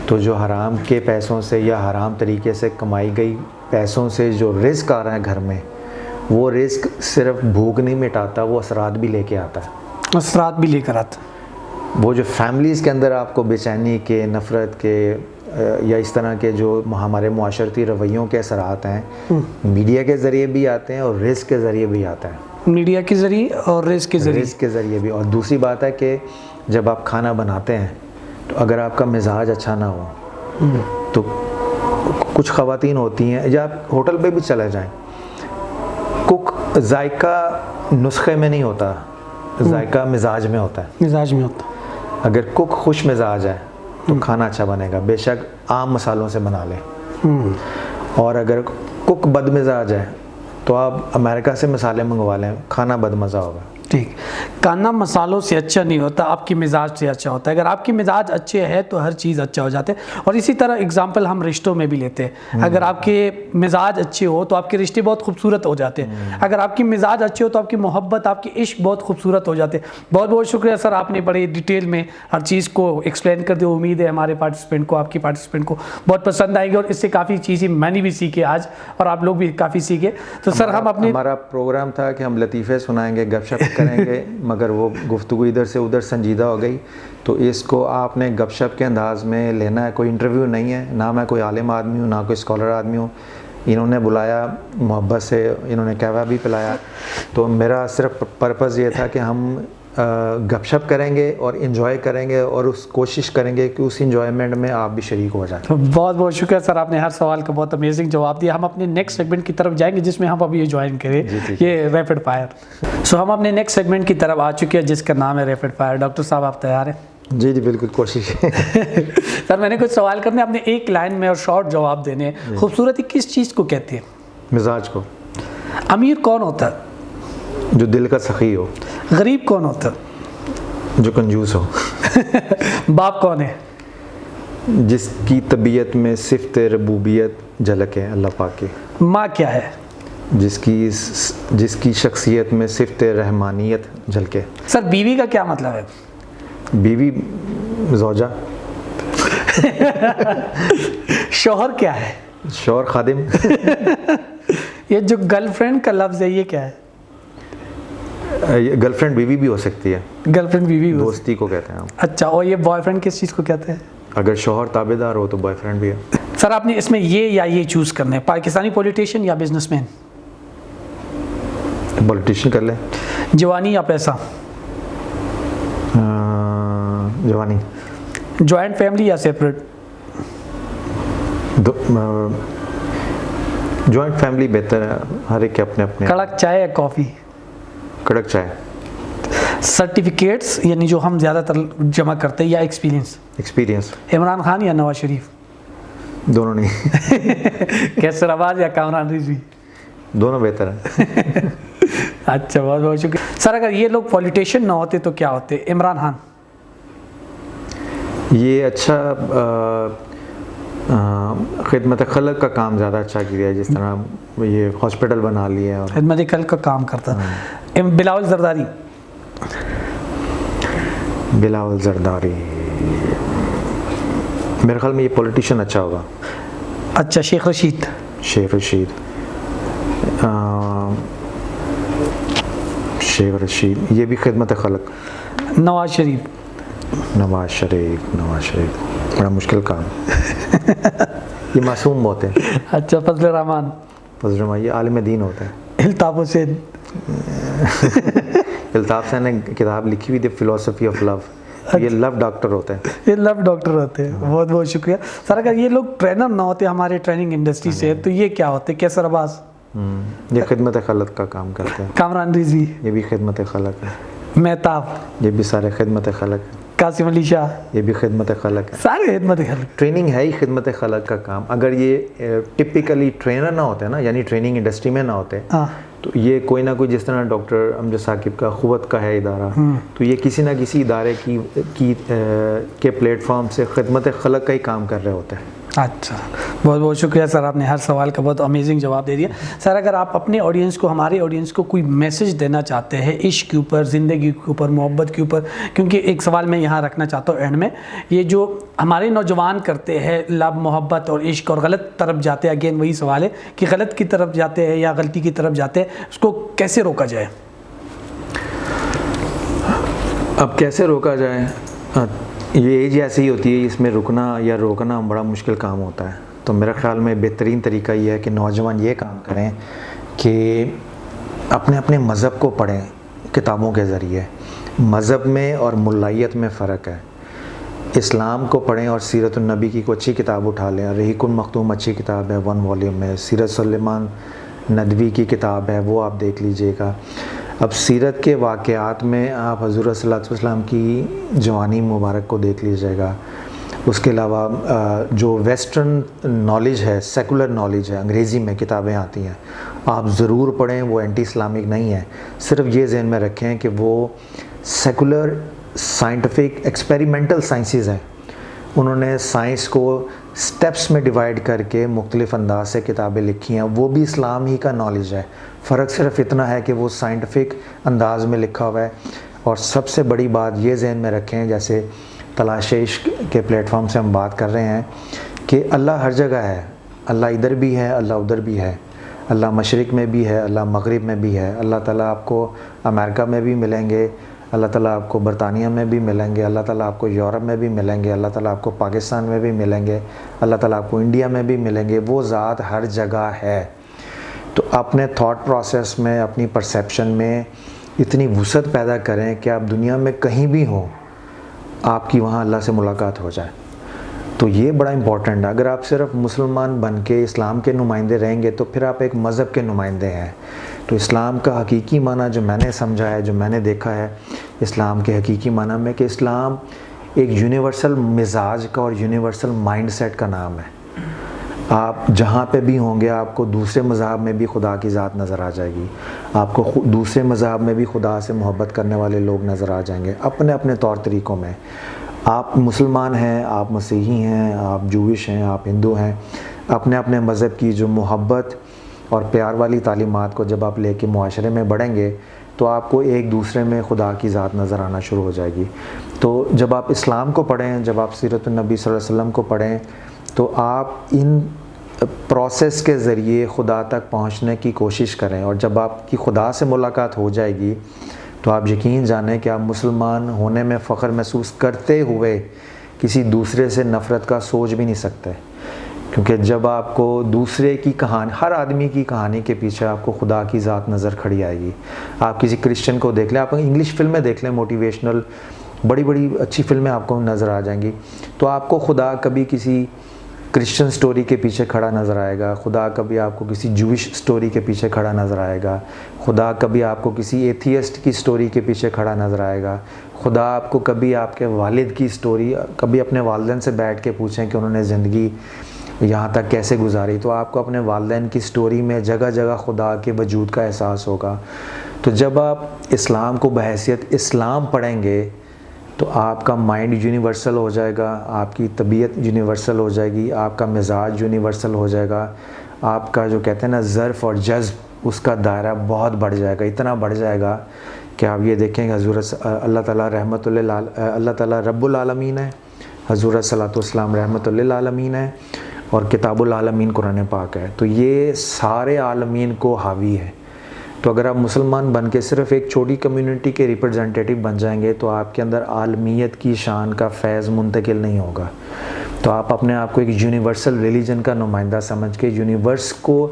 تو جو حرام کے پیسوں سے یا حرام طریقے سے کمائی گئی پیسوں سے جو رزق آ رہا ہے گھر میں, وہ رزق صرف بھوک نہیں مٹاتا, وہ اثرات بھی لے کے آتا ہے. اثرات بھی لے کر آتا. وہ جو فیملیز کے اندر آپ کو بے چینی کے, نفرت کے یا اس طرح کے جو ہمارے معاشرتی رویوں کے اثرات ہیں, میڈیا کے ذریعے بھی آتے ہیں اور رزق کے ذریعے بھی آتے ہیں. میڈیا کے ذریعے اور رزق کے ذریعے بھی. اور دوسری بات ہے کہ جب آپ کھانا بناتے ہیں تو اگر آپ کا مزاج اچھا نہ ہو تو کچھ خواتین ہوتی ہیں, یا آپ ہوٹل پہ بھی چلے جائیں, کک ذائقہ نسخے میں نہیں ہوتا, ذائقہ مزاج میں ہوتا ہے. مزاج میں ہوتا. اگر کک خوش مزاج ہے تو کھانا اچھا بنے گا, بے شک عام مسالوں سے بنا لیں. اور اگر کک بد مزاج ہے تو آپ امریکہ سے مسالے منگوا لیں, کھانا بد مزہ ہوگا. ٹھیک, کھانا مسالوں سے اچھا نہیں ہوتا, آپ کی مزاج سے اچھا ہوتا ہے. اگر آپ کی مزاج اچھے ہے تو ہر چیز اچھا ہو جاتے ہیں. اور اسی طرح اگزامپل ہم رشتوں میں بھی لیتے ہیں. اگر آپ کے مزاج اچھے ہو تو آپ کے رشتے بہت خوبصورت ہو جاتے ہیں. اگر آپ کی مزاج اچھے ہو تو آپ کی محبت, آپ کی عشق بہت خوبصورت ہو جاتے ہیں. بہت بہت شکریہ سر, آپ نے بڑے ڈیٹیل میں ہر چیز کو ایکسپلین کر دیا. امید ہے ہمارے پارٹیسپینٹ کو, آپ کی پارٹیسپینٹ کو بہت پسند آئے گی, اور اس سے کافی چیزیں میں نے بھی سیکھی آج, اور آپ لوگ بھی کافی سیکھے. تو سر ہمارا پروگرام تھا کہ ہم لطیفے سنائیں گے, گپ شپ کریں گے, مگر وہ گفتگو ادھر سے ادھر سنجیدہ ہو گئی. تو اس کو آپ نے گپ شپ کے انداز میں لینا ہے, کوئی انٹرویو نہیں ہے, نہ میں کوئی عالم آدمی ہوں نہ کوئی اسکالر آدمی ہوں. انہوں نے بلایا محبت سے, انہوں نے قہوہ بھی پلایا, تو میرا صرف پرپز یہ تھا کہ ہم گپ شپ کریں گے اور انجوائے کریں گے, اور اس کوشش کریں گے کہ اس انجوائمنٹ میں آپ بھی شریک ہو جائیں. بہت بہت شکریہ سر, آپ نے ہر سوال کا بہت امیزنگ جواب دیا. ہم اپنے نیکسٹ سیگمنٹ کی طرف جائیں گے جس میں ہم ابھی جوائن کریں یہ ریپڈ فائر. سو ہم اپنے نیکسٹ سیگمنٹ کی طرف آ چکے ہیں جس کا نام ہے ریپڈ فائر. ڈاکٹر صاحب آپ تیار ہیں؟ جی بالکل, کوشش ہے. سر میں نے کچھ سوال کرنے, آپ نے ایک لائن میں اور شارٹ جواب دینے ہیں. خوبصورتی کس چیز کو کہتے ہیں؟ مزاج کو. امیر کون ہوتا ہے؟ جو دل کا سخی ہو. غریب کون ہوتا ہے؟ جو کنجوس ہو. باپ کون ہے؟ جس کی طبیعت میں صفت ربوبیت جھلکے اللہ پاک کی. ماں کیا ہے؟ جس کی شخصیت میں صفت رحمانیت جھلکے. سر بیوی کا کیا مطلب ہے؟ بیوی زوجہ. شوہر کیا ہے؟ شوہر خادم. یہ جو گرل فرینڈ کا لفظ ہے یہ کیا ہے؟ گرل فرینڈ بیوی بھی ہو سکتی ہے. گرل فرینڈ بیوی دوستی کو کہتے ہیں ہم. اچھا, اور یہ بوائے فرینڈ کس چیز کو کہتے ہیں؟ اگر شوہر تابع دار ہو تو بوائے فرینڈ بھی ہے. سر آپ نے اس میں یہ یا یہ چوز کرنا ہے, پاکستانی پولیٹیشین یا بزنس مین؟ پولیٹیشین کر لیں. جوانی یا پیسہ؟ جوانی. جوائنٹ فیملی یا سیپریٹ؟ جوائنٹ فیملی بہتر ہے, ہر ایک کے اپنے اپنے. کڑک چائے یا کافی؟ کڑک چائے. سرٹیفکیٹس یعنی جو ہم زیادہ تر جمع کرتے ہیں یا ایکسپیرینس؟ ایکسپیرینس. عمران خان یا نواز شریف؟ دونوں نہیں. کیسر عباس یا کامران رضوی؟ دونوں بہتر ہیں. اچھا, بہت بہت شکریہ سر. اگر یہ لوگ پولیٹیشین نہ ہوتے تو کیا ہوتے؟ عمران خان. یہ اچھا خدمت خلق کا کام زیادہ اچھا کیا ہے, جس طرح یہ ہاسپٹل بنا لیے اور خدمت خلق کا کام کرتا. بلاول زرداری. بلاول زرداری میرے خیال میں یہ پولیٹیشین اچھا ہوگا. اچھا, شیخ رشید. شیخ رشید. شیخ رشید یہ بھی خدمت خلق. نواز شریف. نواز شریف بڑا مشکل کام. یہ معصوم بہت ہے. اچھا, فضل الرحمان. فضل الرحمان یہ عالم دین ہوتا ہے. الطاف حسین. الطاف سے نے کتاب لکھی ہوئی تھی فلسفی آف لو. یہ لو ڈاکٹر ہوتے ہیں. یہ لو ڈاکٹر ہوتے ہیں. بہت بہت شکریہ سر. اگر یہ لوگ ٹرینر نہ ہوتے ہمارے ٹریننگ انڈسٹری سے تو یہ کیا ہوتے؟ کیسر عباس. یہ خدمت خلق کا کام کرتے ہیں. کامران رضوی. یہ بھی خدمت خلق ہے. مہتاب. یہ بھی سارے خدمت خلق ہے. قاسم علی شاہ. یہ بھی خدمت خلق ہے. سارے خدمت خلق. ٹریننگ ہے ہی خدمت خلق کا کام. اگر یہ ٹپیکلی ٹرینر نہ ہوتے نا, یعنی ٹریننگ انڈسٹری میں نہ ہوتے تو یہ کوئی نہ کوئی, جس طرح ڈاکٹر امجد ثاقب کا قوت کا ہے ادارہ, تو یہ کسی نہ کسی ادارے کے پلیٹ فارم سے خدمت خلق کا ہی کام کر رہے ہوتے ہیں. اچھا, بہت بہت شکریہ سر, آپ نے ہر سوال کا بہت امیزنگ جواب دے دیا. سر اگر آپ اپنے آڈینس کو, ہمارے آڈینس کو کوئی میسج دینا چاہتے ہیں عشق کے اوپر, زندگی کے اوپر, محبت کے اوپر, کیونکہ ایک سوال میں یہاں رکھنا چاہتا ہوں اینڈ میں, یہ جو ہمارے نوجوان کرتے ہیں لب, محبت اور عشق اور غلط طرف جاتے ہیں, اگین وہی سوال ہے کہ غلط کی طرف جاتے ہیں یا غلطی کی طرف جاتے ہیں, اس کو کیسے روکا جائے؟ اب کیسے روکا جائے؟ یہ ایج ایسی ہی ہوتی ہے, اس میں رکنا یا روکنا بڑا مشکل کام ہوتا ہے. تو میرے خیال میں بہترین طریقہ یہ ہے کہ نوجوان یہ کام کریں کہ اپنے اپنے مذہب کو پڑھیں کتابوں کے ذریعے. مذہب میں اور ملائیت میں فرق ہے. اسلام کو پڑھیں اور سیرت النبی کی کوئی اچھی کتاب اٹھا لیں. رحیق المختوم اچھی کتاب ہے, 1 والیوم میں. سیرت سلیمان ندوی کی کتاب ہے, وہ آپ دیکھ لیجئے گا. اب سیرت کے واقعات میں آپ حضور صلی اللہ علیہ وسلم کی جوانی مبارک کو دیکھ لیجئے گا. اس کے علاوہ جو ویسٹرن نالج ہے, سیکولر نالج ہے, انگریزی میں کتابیں آتی ہیں, آپ ضرور پڑھیں. وہ اینٹی اسلامک نہیں ہے. صرف یہ ذہن میں رکھیں کہ وہ سیکولر سائنٹیفک ایکسپیریمنٹل سائنسز ہیں. انہوں نے سائنس کو سٹیپس میں ڈیوائیڈ کر کے مختلف انداز سے کتابیں لکھی ہیں. وہ بھی اسلام ہی کا نالج ہے. فرق صرف اتنا ہے کہ وہ سائنٹیفک انداز میں لکھا ہوا ہے. اور سب سے بڑی بات یہ ذہن میں رکھیں, جیسے تلاش عشق کے پلیٹ فارم سے ہم بات کر رہے ہیں, کہ اللہ ہر جگہ ہے. اللہ ادھر بھی ہے, اللہ ادھر بھی ہے. اللہ مشرق میں بھی ہے, اللہ مغرب میں بھی ہے. اللہ تعالیٰ آپ کو امریکہ میں بھی ملیں گے, اللہ تعالیٰ آپ کو برطانیہ میں بھی ملیں گے, اللہ تعالیٰ آپ کو یورپ میں بھی ملیں گے, اللہ تعالیٰ آپ کو پاکستان میں بھی ملیں گے, اللہ تعالیٰ آپ کو انڈیا میں بھی ملیں گے. وہ ذات ہر جگہ ہے. تو اپنے تھاٹ پروسیس میں, اپنی پرسیپشن میں اتنی وسعت پیدا کریں کہ آپ دنیا میں کہیں بھی ہوں, آپ کی وہاں اللہ سے ملاقات ہو جائے. تو یہ بڑا امپورٹنٹ ہے. اگر آپ صرف مسلمان بن کے اسلام کے نمائندے رہیں گے تو پھر آپ ایک مذہب کے نمائندے ہیں. تو اسلام کا حقیقی معنی جو میں نے سمجھا ہے, جو میں نے دیکھا ہے اسلام کے حقیقی معنی میں, کہ اسلام ایک یونیورسل مزاج کا اور یونیورسل مائنڈ سیٹ کا نام ہے. آپ جہاں پہ بھی ہوں گے آپ کو دوسرے مذہب میں بھی خدا کی ذات نظر آ جائے گی, آپ کو دوسرے مذہب میں بھی خدا سے محبت کرنے والے لوگ نظر آ جائیں گے اپنے اپنے طور طریقوں میں. آپ مسلمان ہیں, آپ مسیحی ہیں, آپ جوئش ہیں, آپ ہندو ہیں, اپنے اپنے مذہب کی جو محبت اور پیار والی تعلیمات کو جب آپ لے کے معاشرے میں بڑھیں گے تو آپ کو ایک دوسرے میں خدا کی ذات نظر آنا شروع ہو جائے گی. تو جب آپ اسلام کو پڑھیں, جب آپ سیرت النبی صلی اللہ علیہ وسلم کو پڑھیں, تو آپ ان پروسیس کے ذریعے خدا تک پہنچنے کی کوشش کریں. اور جب آپ کی خدا سے ملاقات ہو جائے گی تو آپ یقین جانیں کہ آپ مسلمان ہونے میں فخر محسوس کرتے ہوئے کسی دوسرے سے نفرت کا سوچ بھی نہیں سکتے. کیونکہ جب آپ کو دوسرے کی کہانی, ہر آدمی کی کہانی کے پیچھے آپ کو خدا کی ذات نظر کھڑی آئے گی. آپ کسی کرسچن کو دیکھ لیں, آپ انگلش فلمیں دیکھ لیں, موٹیویشنل بڑی بڑی اچھی فلمیں آپ کو نظر آ جائیں گی, تو آپ کو خدا کبھی کسی کرسچن سٹوری کے پیچھے کھڑا نظر آئے گا, خدا کبھی آپ کو کسی جوئش سٹوری کے پیچھے کھڑا نظر آئے گا, خدا کبھی آپ کو کسی ایتھیسٹ کی سٹوری کے پیچھے کھڑا نظر آئے گا, خدا آپ کو کبھی آپ کے والد کی سٹوری, کبھی اپنے والدین سے بیٹھ کے پوچھیں کہ انہوں نے زندگی یہاں تک کیسے گزاری, تو آپ کو اپنے والدین کی سٹوری میں جگہ جگہ خدا کے وجود کا احساس ہوگا. تو جب آپ اسلام کو بحیثیت اسلام پڑھیں گے تو آپ کا مائنڈ یونیورسل ہو جائے گا, آپ کی طبیعت یونیورسل ہو جائے گی, آپ کا مزاج یونیورسل ہو جائے گا, آپ کا جو کہتے ہیں نا ظرف اور جذب, اس کا دائرہ بہت بڑھ جائے گا, اتنا بڑھ جائے گا کہ آپ یہ دیکھیں کہ حضور اللہ تعالیٰ اللہ تعالیٰ رب العالمین ہے, حضور صلی اللہ علیہ وسلم رحمۃ للعالمین ہے, اور کتاب العالمین قرآن پاک ہے. تو یہ سارے عالمین کو حاوی ہے. تو اگر آپ مسلمان بن کے صرف ایک چھوٹی کمیونٹی کے ریپرزنٹیٹیو بن جائیں گے تو آپ کے اندر عالمیت کی شان کا فیض منتقل نہیں ہوگا. تو آپ اپنے آپ کو ایک یونیورسل ریلیجن کا نمائندہ سمجھ کے یونیورس کو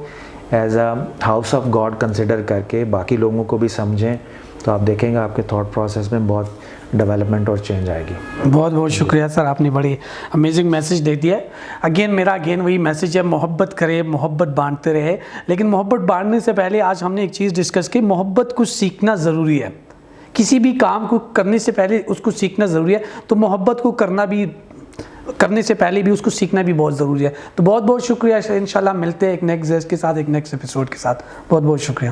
as a house of God consider کر کے باقی لوگوں کو بھی سمجھیں, تو آپ دیکھیں گے آپ کے تھاٹ پروسیس میں بہت ڈیولپمنٹ اور چینج آئے گی. بہت بہت شکریہ سر, آپ نے بڑی امیزنگ میسیج دے دیا ہے. میرا وہی میسیج ہے, محبت کرے, محبت بانٹتے رہے. لیکن محبت بانٹنے سے پہلے آج ہم نے ایک چیز ڈسکس کی, محبت کو سیکھنا ضروری ہے. کسی بھی کام کو کرنے سے پہلے اس کو سیکھنا ضروری ہے. تو محبت کو کرنے سے پہلے بھی اس کو سیکھنا بھی بہت ضروری ہے. تو بہت بہت شکریہ. انشاءاللہ ملتے ہیں ایک نیکسٹ گیسٹ کے ساتھ, ایک نیکسٹ ایپیسوڈ کے ساتھ. بہت بہت شکریہ.